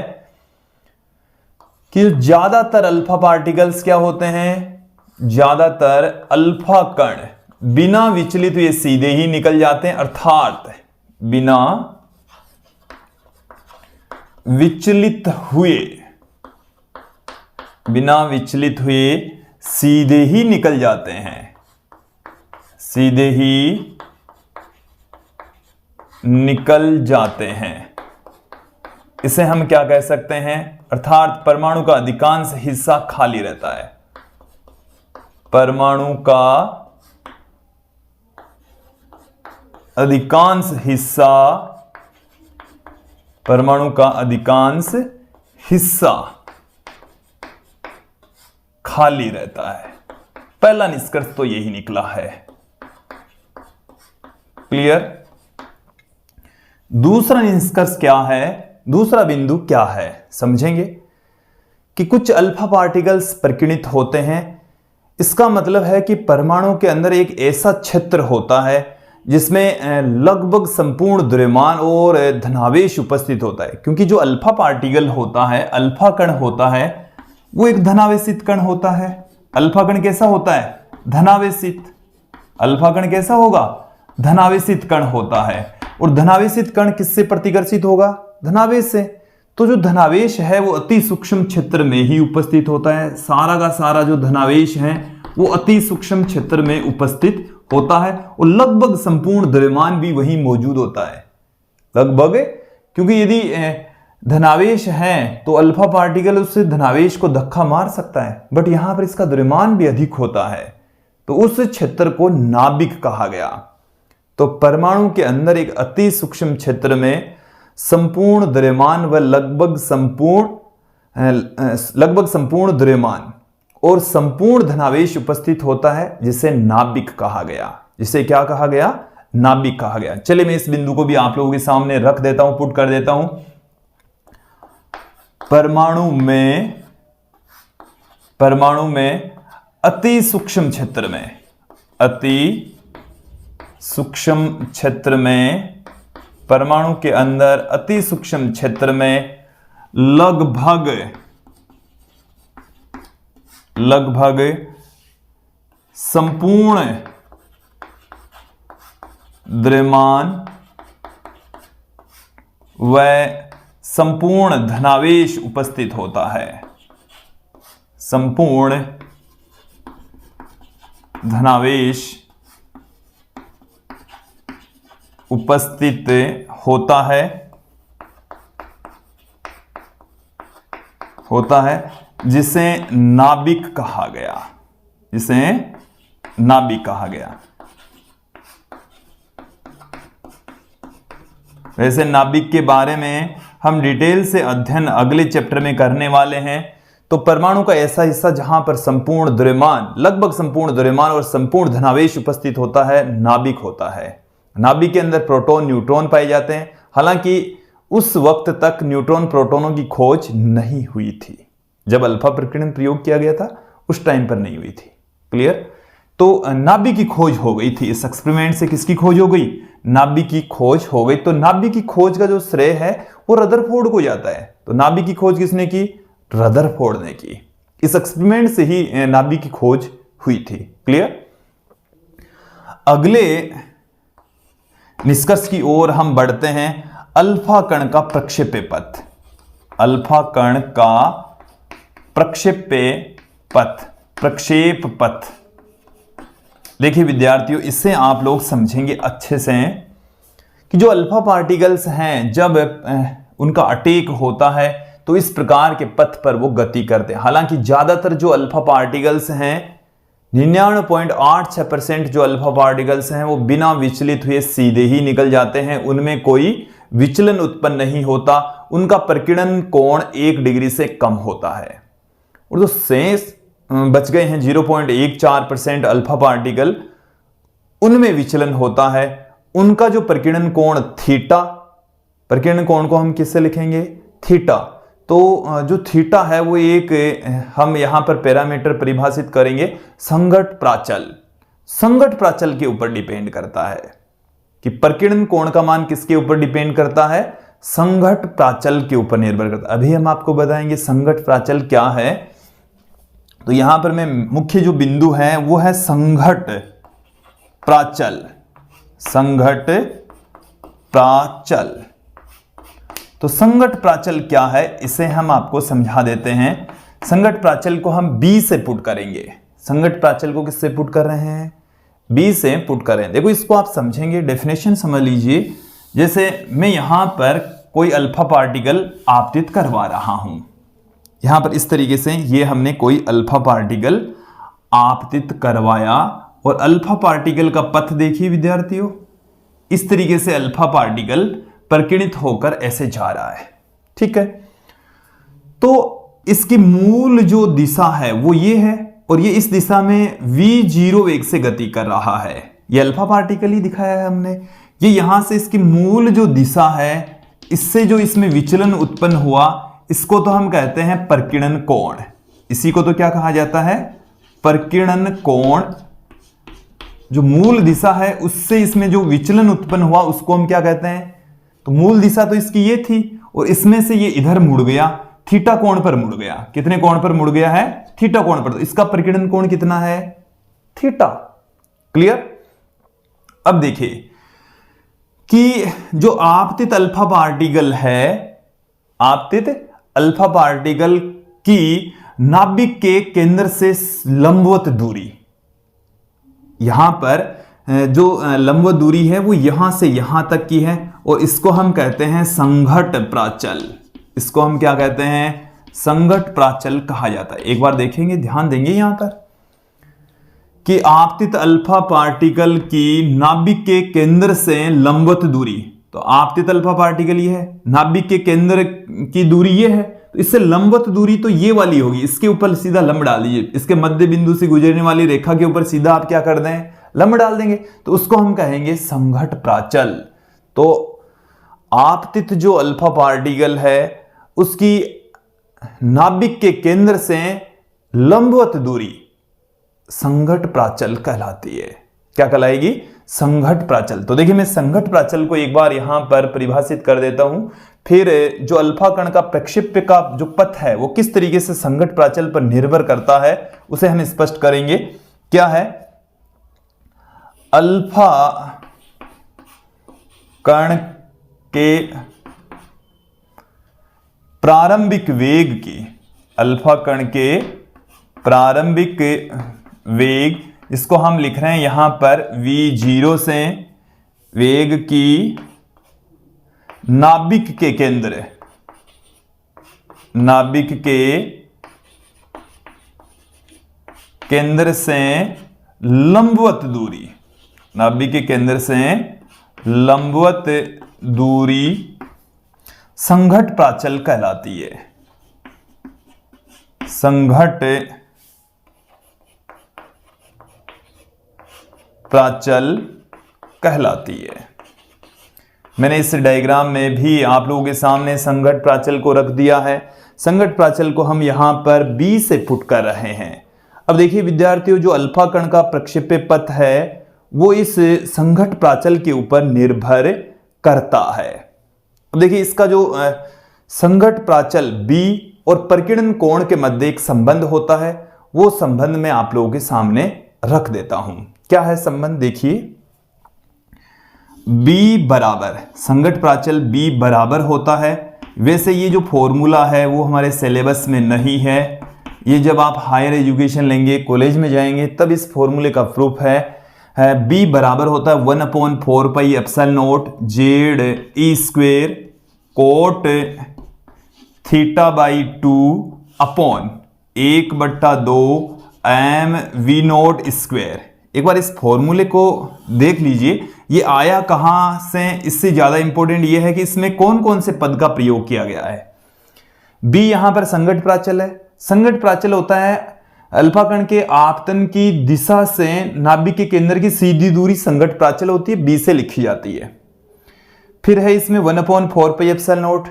कि ज्यादातर अल्फा पार्टिकल्स क्या होते हैं? ज्यादातर अल्फा कण बिना विचलित हुए सीधे ही निकल जाते हैं, अर्थात बिना विचलित हुए सीधे ही निकल जाते हैं, सीधे ही निकल जाते हैं। इसे हम क्या कह सकते हैं? अर्थात परमाणु का अधिकांश हिस्सा खाली रहता है। परमाणु का अधिकांश हिस्सा खाली रहता है। पहला निष्कर्ष तो यही निकला है। क्लियर? दूसरा निष्कर्ष क्या है? दूसरा बिंदु क्या है समझेंगे कि कुछ अल्फा पार्टिकल्स परिकिणित होते हैं। इसका मतलब है कि परमाणु के अंदर एक ऐसा क्षेत्र होता है जिसमें लगभग संपूर्ण द्रव्यमान और धनावेश उपस्थित होता है। क्योंकि जो अल्फा पार्टिकल होता है, अल्फा कण होता है, वो एक धनावेशित कण होता है। अल्फा कण कैसा होता है? धनावेशित। अल्फा कण कैसा होगा? धनावेशित कण होता है। और धनावेशित कण किससे प्रतिकर्षित होगा? धनावेश से। तो जो धनावेश है वो अति सूक्ष्म क्षेत्र में ही उपस्थित होता है। सारा का सारा जो धनावेश है वो अति सूक्ष्म क्षेत्र में उपस्थित होता है और लगभग संपूर्ण द्रव्यमान भी वहीं मौजूद होता है। लगभग, क्योंकि यदि धनावेश है तो अल्फा पार्टिकल उससे धनावेश को धक्का मार सकता है, बट यहां पर इसका द्रव्यमान भी अधिक होता है, तो उस क्षेत्र को नाभिक कहा गया। तो परमाणु के अंदर एक अति सूक्ष्म क्षेत्र में संपूर्ण द्रव्यमान व लगभग संपूर्ण द्रव्यमान और संपूर्ण धनावेश उपस्थित होता है, जिसे नाभिक कहा गया। जिसे क्या कहा गया? नाभिक कहा गया। चलिए मैं इस बिंदु को भी आप लोगों के सामने रख देता हूं, पुट कर देता हूं। परमाणु में अति सूक्ष्म क्षेत्र में परमाणु के अंदर अति सूक्ष्म क्षेत्र में लगभग संपूर्ण द्रव्यमान व संपूर्ण धनावेश उपस्थित होता है। संपूर्ण धनावेश उपस्थित होता है जिसे नाभिक कहा गया। वैसे नाभिक के बारे में हम डिटेल से अध्ययन अगले चैप्टर में करने वाले हैं। तो परमाणु का ऐसा हिस्सा जहां पर संपूर्ण द्रव्यमान, लगभग संपूर्ण द्रव्यमान और संपूर्ण धनावेश उपस्थित होता है, नाभिक होता है। नाभिक के अंदर प्रोटॉन न्यूट्रॉन पाए जाते हैं। हालांकि उस वक्त तक न्यूट्रॉन प्रोटॉनों की खोज नहीं हुई थी। जब अल्फा प्रकीर्णन प्रयोग किया गया था उस टाइम पर नहीं हुई थी। क्लियर? तो नाभिक की खोज हो गई थी इस एक्सपेरिमेंट से। किसकी खोज हो गई? नाभिक की खोज हो गई। तो नाभिक की खोज का जो श्रेय है वो रदरफोर्ड को जाता है। तो नाभिक की खोज किसने की? रदरफोर्ड ने की। इस एक्सपेरिमेंट से ही नाभिक की खोज हुई थी। क्लियर? अगले निष्कर्ष की ओर हम बढ़ते हैं। अल्फा कण का प्रक्षेप्य पथ। अल्फा कण का प्रक्षेप्य पथ, प्रक्षेप पथ। देखिए विद्यार्थियों, इससे आप लोग समझेंगे अच्छे से कि जो अल्फा पार्टिकल्स हैं जब उनका अटैक होता है तो इस प्रकार के पथ पर वो गति करते हैं। हालांकि ज्यादातर जो अल्फा पार्टिकल्स हैं, 99.86% जो अल्फा पार्टिकल्स हैं वो बिना विचलित हुए सीधे ही निकल जाते हैं। उनमें कोई विचलन उत्पन्न नहीं होता। उनका प्रकीर्णन कोण 1 डिग्री से कम होता है। और जो शेष बच गए हैं 0.14% अल्फा पार्टिकल, उनमें विचलन होता है। उनका जो प्रकीर्णन कोण थीटा, प्रकीर्णन कोण को हम किससे लिखेंगे? थीटा। तो जो थीटा है वो एक हम यहां पर पैरामीटर परिभाषित करेंगे, संघट प्राचल। संघट प्राचल के ऊपर डिपेंड करता है कि प्रकीर्णन कोण का मान किसके ऊपर डिपेंड करता है? संघट प्राचल के ऊपर निर्भर करता है। अभी हम आपको बताएंगे संघट प्राचल क्या है। तो यहां पर मैं मुख्य जो बिंदु है वो है संघट प्राचल। संघट प्राचल। तो संघट प्राचल क्या है इसे हम आपको समझा देते हैं। संघट प्राचल को हम बी से पुट करेंगे। संघट प्राचल को किससे पुट कर रहे हैं? बी से पुट कर रहे हैं। देखो इसको आप समझेंगे, डेफिनेशन समझ लीजिए। जैसे मैं यहां पर कोई अल्फा पार्टिकल आपतित करवा रहा हूं, यहां पर इस तरीके से ये हमने कोई अल्फा पार्टिकल आपतित करवाया और अल्फा पार्टिकल का पथ देखिए विद्यार्थियों, इस तरीके से अल्फा पार्टिकल प्रकीर्णित होकर ऐसे जा रहा है। ठीक है, तो इसकी मूल जो दिशा है वो ये है और ये इस दिशा में v0 वेग से गति कर रहा है। ये अल्फा पार्टिकल ही दिखाया है हमने। ये यहां से इसकी मूल जो दिशा है, इससे जो इसमें विचलन उत्पन्न हुआ, इसको तो हम कहते हैं प्रकीर्णन कोण। इसी को तो क्या कहा जाता है? प्रकीर्णन कोण। जो मूल दिशा है उससे इसमें जो विचलन उत्पन्न हुआ उसको हम क्या कहते हैं? तो मूल दिशा तो इसकी ये थी और इसमें से ये इधर मुड़ गया, थीटा कोण पर मुड़ गया। कितने कोण पर मुड़ गया है? थीटा कोण पर। तो इसका प्रकीर्णन कोण कितना है? थीटा। क्लियर? अब देखिए कि जो आपतित अल्फा पार्टिकल है, आपतित अल्फा पार्टिकल की नाभिक के केंद्र से लंबवत दूरी, यहां पर जो लंबवत दूरी है वो यहां से यहां तक की है और इसको हम कहते हैं संघट प्राचल। इसको हम क्या कहते हैं? संघट प्राचल कहा जाता है। एक बार देखेंगे, ध्यान देंगे यहां पर कि आपतित अल्फा पार्टिकल की नाभिक के केंद्र से लंबवत दूरी। तो आपतित अल्फा पार्टिकल ये है, नाभिक के केंद्र की दूरी ये है, तो इससे लंबवत दूरी तो ये वाली होगी। इसके ऊपर सीधा लंब डाल दीजिए। इसके मध्य बिंदु से गुजरने वाली रेखा के ऊपर सीधा आप क्या कर दें? लंब डाल देंगे। तो उसको हम कहेंगे संघट प्राचल। तो आपतित जो अल्फा पार्टिकल है उसकी नाभिक के केंद्र से लंबवत दूरी संघट प्राचल कहलाती है। क्या कहलाएगी? संघट प्राचल। तो देखिए मैं संघट प्राचल को एक बार यहां पर परिभाषित कर देता हूं, फिर जो अल्फा कण का प्रक्षेप्य का जो पथ है वो किस तरीके से संघट प्राचल पर निर्भर करता है उसे हम स्पष्ट करेंगे। क्या है? अल्फा कण के प्रारंभिक वेग की, अल्फा कण के प्रारंभिक वेग, इसको हम लिख रहे हैं यहां पर v0 से वेग की नाभिक के केंद्र, नाभिक के केंद्र से लंबवत दूरी, नाभिक के केंद्र से लंबवत दूरी संघट प्राचल कहलाती है। संघट प्राचल कहलाती है। मैंने इस डायग्राम में भी आप लोगों के सामने संघट प्राचल को रख दिया है। संघट प्राचल को हम यहां पर B से पुट कर रहे हैं। अब देखिए विद्यार्थियों, जो अल्फा कण का प्रक्षेप्य पथ है वो इस संघट प्राचल के ऊपर निर्भर करता है। अब देखिए इसका जो संघट प्राचल B और प्रकीर्णन कोण के मध्य एक संबंध होता है, वो संबंध मैं आप लोगों के सामने रख देता हूं। क्या है संबंध? देखिए B बराबर, संघट प्राचल B बराबर होता है। वैसे ये जो फॉर्मूला है वो हमारे सिलेबस में नहीं है, ये जब आप हायर एजुकेशन लेंगे, कॉलेज में जाएंगे, तब इस फॉर्मूले का प्रूफ है। B बराबर होता है 1/4 pi epsilon naught Z E square cot theta by 2 upon 1/2 M V naught square. एक बार इस फॉर्मूले को देख लीजिए, ये आया कहां से। इससे ज्यादा इंपॉर्टेंट ये है कि इसमें कौन कौन से पद का प्रयोग किया गया है। B यहां पर संघट प्राचल है। संघट प्राचल होता है अल्फा कण के आपतन की दिशा से नाभिक के केंद्र की सीधी दूरी संघट प्राचल होती है, B से लिखी जाती है। फिर है इसमें 1/4 पाई एप्सिलॉन नॉट,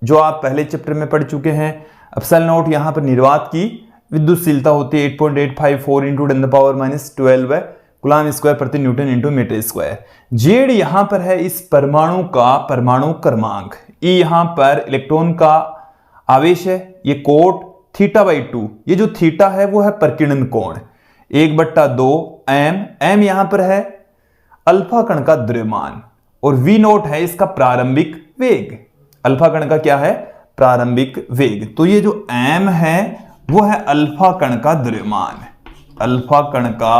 जो आप पहले चैप्टर में पढ़ चुके हैं। एप्सिलॉन नॉट यहां पर निर्वात की विद्युतशीलता होती है 8.854 इंटू 10⁻12 है कूलम स्क्वायर प्रति newton into metre square. Z यहां पर है इस परमाणु का परमाणु क्रमांक। ई यहां पर इलेक्ट्रॉन का आवेश है। ये कोट थीटा बाई 2, ये जो थीटा है वो है प्रकीर्णन कोण। 1/2 एम यहां पर है अल्फा कण का द्रव्यमान और वी नॉट है इसका प्रारंभिक वेग। अल्फा कण का क्या है? प्रारंभिक वेग। तो ये जो एम है वो है अल्फा कण का द्रव्यमान। अल्फा कण का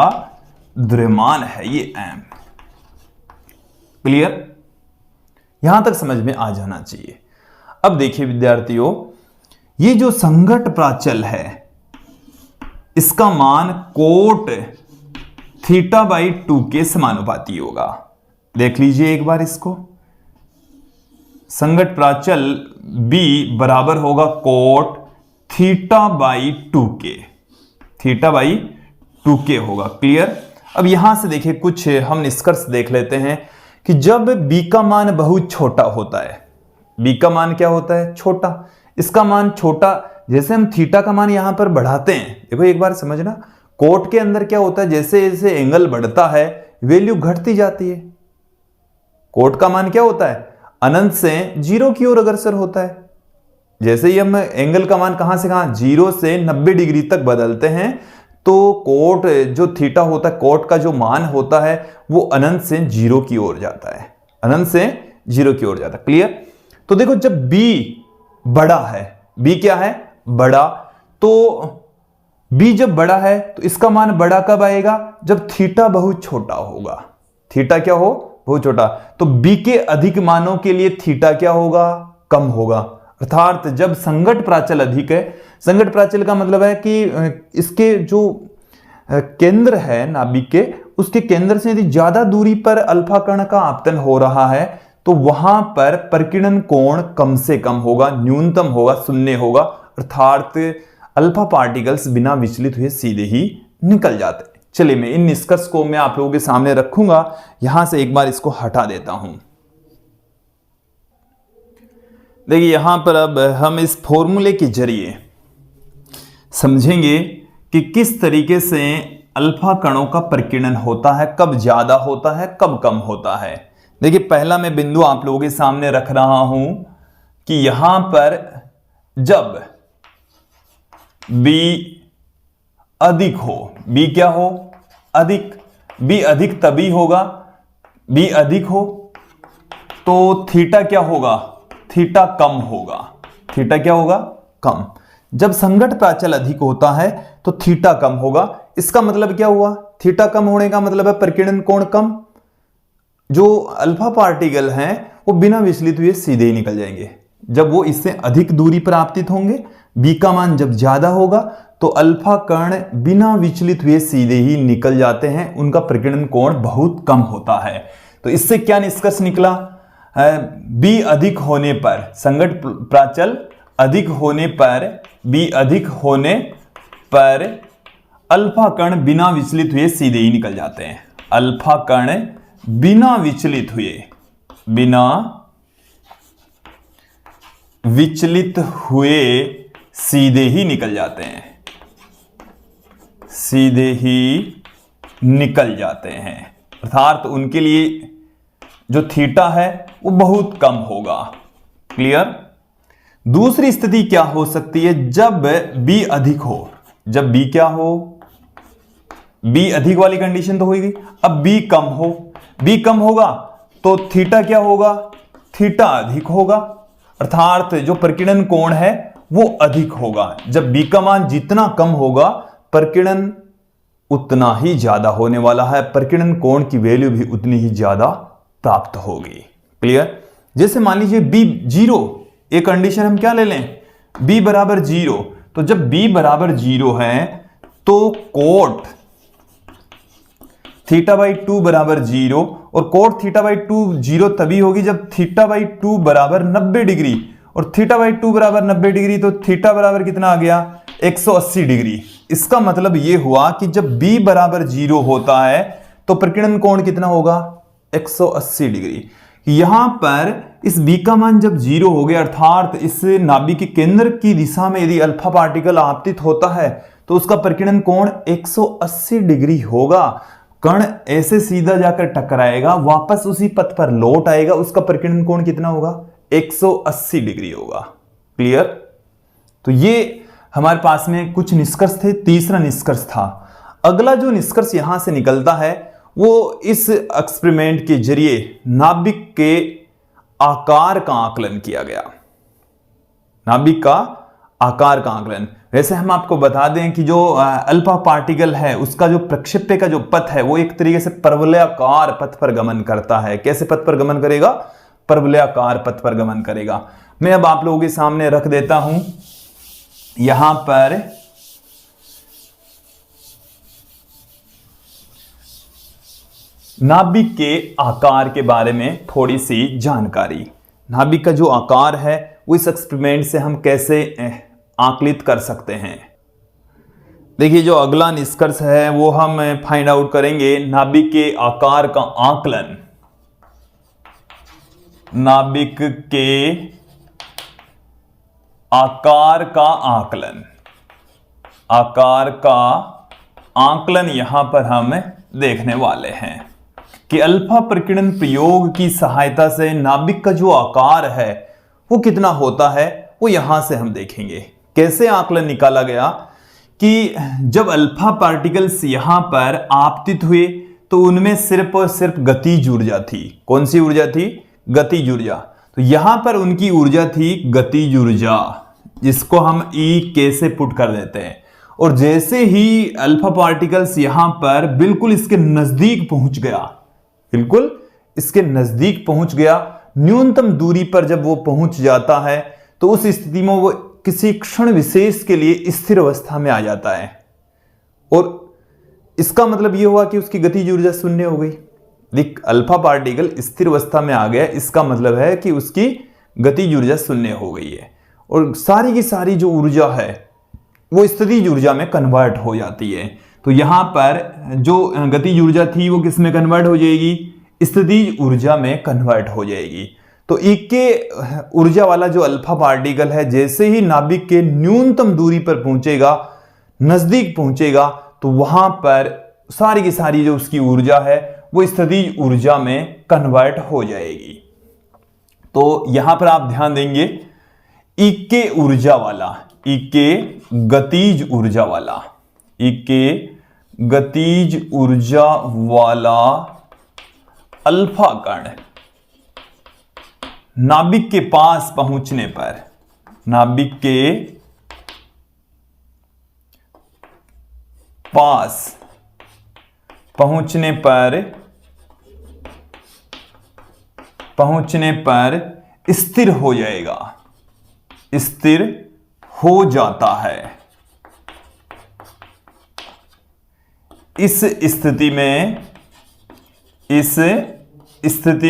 द्रव्यमान है ये एम। क्लियर? यहां तक समझ में आ जाना चाहिए। अब देखिए विद्यार्थियों, ये जो संघट प्राचल है इसका मान कोट थीटा बाई 2 के समानुपाती होगा। देख लीजिए एक बार इसको। संघट प्राचल B बराबर होगा कोट थीटा बाई 2 के। थीटा बाई 2 के होगा। क्लियर? अब यहां से देखिए कुछ हम निष्कर्ष देख लेते हैं कि जब B का मान बहुत छोटा होता है, B का मान क्या होता है? छोटा। इसका मान छोटा, जैसे हम थीटा का मान यहां पर बढ़ाते हैं, देखो एक बार समझना, कोट के अंदर क्या होता है, जैसे जैसे एंगल बढ़ता है वैल्यू घटती जाती है। कोट का मान क्या होता है? अनंत से 0 की ओर अग्रसर होता है। जैसे ही हम एंगल का मान कहां से कहां 0 से 90 डिग्री तक बदलते हैं, तो कोट जो थीटा होता है, कोट का जो मान होता है वो अनंत से 0 की ओर जाता है। अनंत से 0 की ओर जाता है। क्लियर? तो देखो जब B बड़ा है, B क्या है? बड़ा। तो B जब बड़ा है तो इसका मान बड़ा कब आएगा? जब थीटा बहुत छोटा होगा। थीटा क्या हो? बहुत छोटा। तो B के अधिक मानों के लिए थीटा क्या होगा? कम होगा। अर्थात जब संघट प्राचल अधिक है, संघट प्राचल का मतलब है कि इसके जो केंद्र है नाभिक के, उसके केंद्र से यदि ज्यादा दूरी पर अल्फा कण का आपतन हो रहा है तो वहां पर प्रकीर्णन कोण कम से कम होगा, न्यूनतम होगा, शून्य होगा। अर्थात अल्फा पार्टिकल्स बिना विचलित हुए सीधे ही निकल जाते हैं। चलिए मैं इन निष्कर्ष को मैं आप लोगों के सामने रखूंगा। यहां से एक बार इसको हटा देता हूं। देखिए यहां पर अब हम इस फॉर्मूले के जरिए समझेंगे कि किस तरीके से अल्फा कणों का प्रकीर्णन होता है, कब ज्यादा होता है, कब कम होता है। देखिए पहला मैं बिंदु आप लोगों के सामने रख रहा हूं कि यहां पर जब B अधिक हो, B क्या हो? अधिक। B अधिक तभी होगा, B अधिक हो तो थीटा क्या होगा? थीटा कम होगा। थीटा क्या होगा? कम। जब संघट प्राचल अधिक होता है तो थीटा कम होगा। इसका मतलब क्या हुआ? थीटा कम होने का मतलब है प्रकीर्णन कोण कम। जो अल्फा पार्टिकल हैं वो बिना विचलित हुए सीधे ही निकल जाएंगे। जब वो इससे अधिक दूरी पर आपतित होंगे, B का मान जब ज्यादा होगा तो अल्फा कण बिना विचलित हुए सीधे ही निकल जाते हैं, उनका प्रकीर्णन कोण बहुत कम होता है। तो इससे क्या निष्कर्ष निकला? B अधिक होने पर संघट प्राचल अधिक होने पर अल्फा कण बिना विचलित हुए सीधे ही निकल जाते हैं। अल्फा कण बिना विचलित हुए सीधे ही निकल जाते हैं, अर्थात उनके लिए जो थीटा है वो बहुत कम होगा। क्लियर। दूसरी स्थिति क्या हो सकती है, जब b अधिक हो। जब b क्या हो, b अधिक वाली कंडीशन तो होगी। अब b कम होगा तो थीटा क्या होगा, थीटा अधिक होगा, अर्थात जो प्रकीर्णन कोण है वो अधिक होगा। जब b का मान जितना कम होगा प्रकीर्णन उतना ही ज्यादा होने वाला है, प्रकीर्णन कोण की वैल्यू भी उतनी ही ज्यादा प्राप्त होगी। क्लियर। जैसे मान लीजिए b 0, एक कंडीशन हम क्या ले लें, b बराबर 0। तो जब b बराबर 0 है तो कोट थीटा बाई 2 बराबर 0, और कोट थीटा बाई 2 0 तभी होगी जब थीटा बाई 2 बराबर 90 डिग्री, और थीटा बाई 2 बराबर 90 डिग्री तो थीटा बराबर कितना आ गया, 180 डिग्री। इसका मतलब यह हुआ कि जब b बराबर 0 होता है तो प्रकीर्णन कोण कितना होगा, 180 डिग्री। यहां पर इस b का मान जब 0 हो गया, अर्थात इस नाभिक के केंद्र की दिशा में यदि अल्फा पार्टिकल आपतित होता है तो उसका प्रकीर्णन कोण 180 डिग्री होगा। कण ऐसे सीधा जाकर टकराएगा, वापस उसी पथ पर लौट आएगा, उसका प्रकीर्णन कोण कितना होगा, 180 डिग्री होगा। क्लियर। तो ये हमारे पास में कुछ निष्कर्ष थे। तीसरा निष्कर्ष था, अगला जो निष्कर्ष यहां से निकलता है वो इस एक्सपेरिमेंट के जरिए नाभिक के आकार का आकलन किया गया। नाभिक का आकार का आकलन। वैसे हम आपको बता दें कि जो अल्फा पार्टिकल है उसका जो प्रक्षेप्य का जो पथ है वो एक तरीके से परवलयाकार पथ पर गमन करता है। कैसे पथ पर गमन करेगा, परवलयाकार पथ पर गमन करेगा। मैं अब आप लोगों के सामने रख देता हूं यहां पर नाभिक के आकार के बारे में थोड़ी सी जानकारी। नाभिक का जो आकार है वो इस एक्सपेरिमेंट से हम कैसे आकलित कर सकते हैं। देखिए, जो अगला निष्कर्ष है वो हम फाइंड आउट करेंगे, नाभिक के आकार का आकलन। नाभिक के आकार का आकलन, आकार का आकलन यहां पर हम देखने वाले हैं कि अल्फा प्रकीर्णन प्रयोग की सहायता से नाभिक का जो आकार है वो कितना होता है, वो यहां से हम देखेंगे। कैसे आकलन निकाला गया कि जब अल्फा पार्टिकल्स यहां पर आपतित हुए तो उनमें सिर्फ और सिर्फ गतिज ऊर्जा थी। कौन सी ऊर्जा थी, गतिज ऊर्जा। तो यहां पर उनकी ऊर्जा थी गतिज ऊर्जा, जिसको हम ई के से पुट कर देते हैं। और जैसे ही अल्फा पार्टिकल्स यहां पर बिल्कुल इसके नजदीक पहुंच गया, बिल्कुल इसके नजदीक पहुंच गया, न्यूनतम दूरी पर जब वो पहुंच जाता है तो उस स्थिति में वो किसी क्षण विशेष के लिए स्थिर अवस्था में आ जाता है। और इसका मतलब यह हुआ कि उसकी गतिज ऊर्जा शून्य हो गई। देख, अल्फा पार्टिकल स्थिर अवस्था में आ गया, इसका मतलब है कि उसकी गतिज ऊर्जा शून्य हो गई है और सारी की सारी जो ऊर्जा है वो स्थितिज ऊर्जा में कन्वर्ट हो जाती है। तो यहां पर जो गतिज ऊर्जा थी वो किस में कन्वर्ट हो जाएगी, स्थितिज ऊर्जा में कन्वर्ट हो जाएगी। तो एक के ऊर्जा वाला जो अल्फा पार्टिकल है जैसे ही नाभिक के न्यूनतम दूरी पर पहुंचेगा, नजदीक पहुंचेगा, तो वहां पर सारी की सारी जो उसकी ऊर्जा है वो स्थितिज ऊर्जा में कन्वर्ट हो जाएगी। तो यहां पर आप ध्यान देंगे, इके ऊर्जा वाला, इके गतिज ऊर्जा वाला, इके गतिज ऊर्जा वाला अल्फा कण नाभिक के पास पहुंचने पर, नाभिक के पास पहुंचने पर स्थिर हो जाएगा, स्थिर हो जाता है। इस स्थिति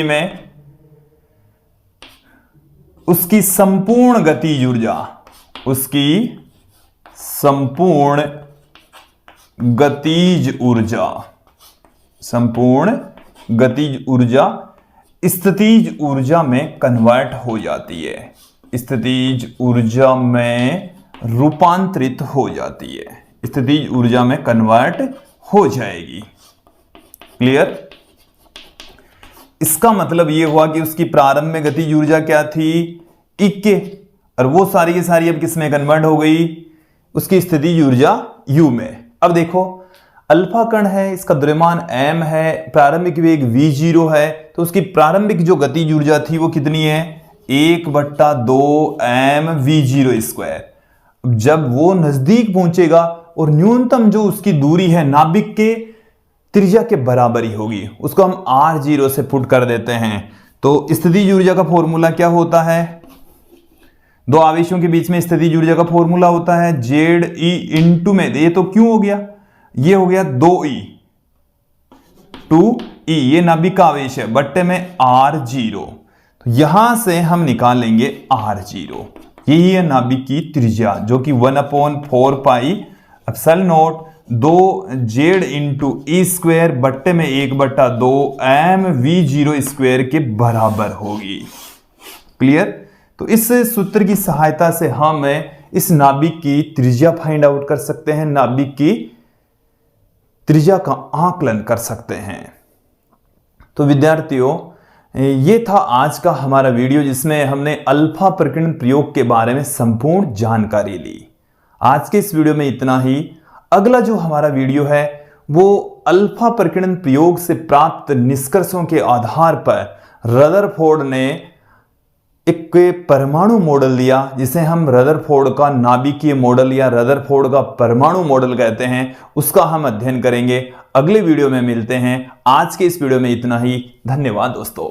में उसकी संपूर्ण गतिज ऊर्जा उसकी संपूर्ण गतिज ऊर्जा, संपूर्ण गतिज ऊर्जा स्थितिज ऊर्जा में कन्वर्ट हो जाती है, स्थितिज ऊर्जा में रूपांतरित हो जाती है, स्थितिज ऊर्जा में कन्वर्ट हो जाएगी। क्लियर? इसका मतलब यह हुआ कि उसकी प्रारंभ में गतिज ऊर्जा क्या थी, इक्के, और वो सारी की सारी अब किस में कन्वर्ट हो गई, उसकी स्थितिज ऊर्जा u में। अब देखो अल्फा कण है, इसका द्रव्यमान m है, प्रारंभिक वेग v0 है, तो उसकी प्रारंभिक जो गतिज ऊर्जा थी वो कितनी है, 1/2 m v0 स्क्वायर। जब वो नजदीक पहुंचेगा और न्यूनतम जो उसकी दूरी है नाभिक के त्रिज्या के बराबर ही होगी, उसको हम r0 से पुट कर देते हैं। तो स्थितिज ऊर्जा का फॉर्मूला क्या होता है, दो आवेशों के बीच में स्थितिज ऊर्जा का फॉर्मूला होता है ZE इंटू में, ये तो क्यों हो गया, ये हो गया 2E 2E, ये नाभिक का आवेश है, बट्टे में r0, तो यहां से हम निकालेंगे r0, यही है नाभिक की त्रिज्या जो कि 1/4 pi epsilon not 2Z into E square बट्टे में 1/2 m v0 स्क्वायर के बराबर होगी। क्लियर? तो इस सूत्र की सहायता से हम इस नाभिक की त्रिज्या फाइंड आउट कर सकते हैं, नाभिक की त्रिज्या का आकलन कर सकते हैं। तो विद्यार्थियों, ये था आज का हमारा वीडियो जिसमें हमने अल्फा प्रकीर्णन प्रयोग के बारे में संपूर्ण जानकारी ली। आज के इस वीडियो में इतना ही। अगला जो हमारा वीडियो है वो अल्फा प्रकीर्णन प्रयोग से प्राप्त निष्कर्षों के आधार पर रदरफोर्ड ने एक परमाणु मॉडल दिया जिसे हम रदरफोर्ड का नाभिकीय मॉडल या रदरफोर्ड का परमाणु मॉडल कहते हैं, उसका हम अध्ययन करेंगे। अगले वीडियो में मिलते हैं। आज के इस वीडियो में इतना ही। धन्यवाद दोस्तों।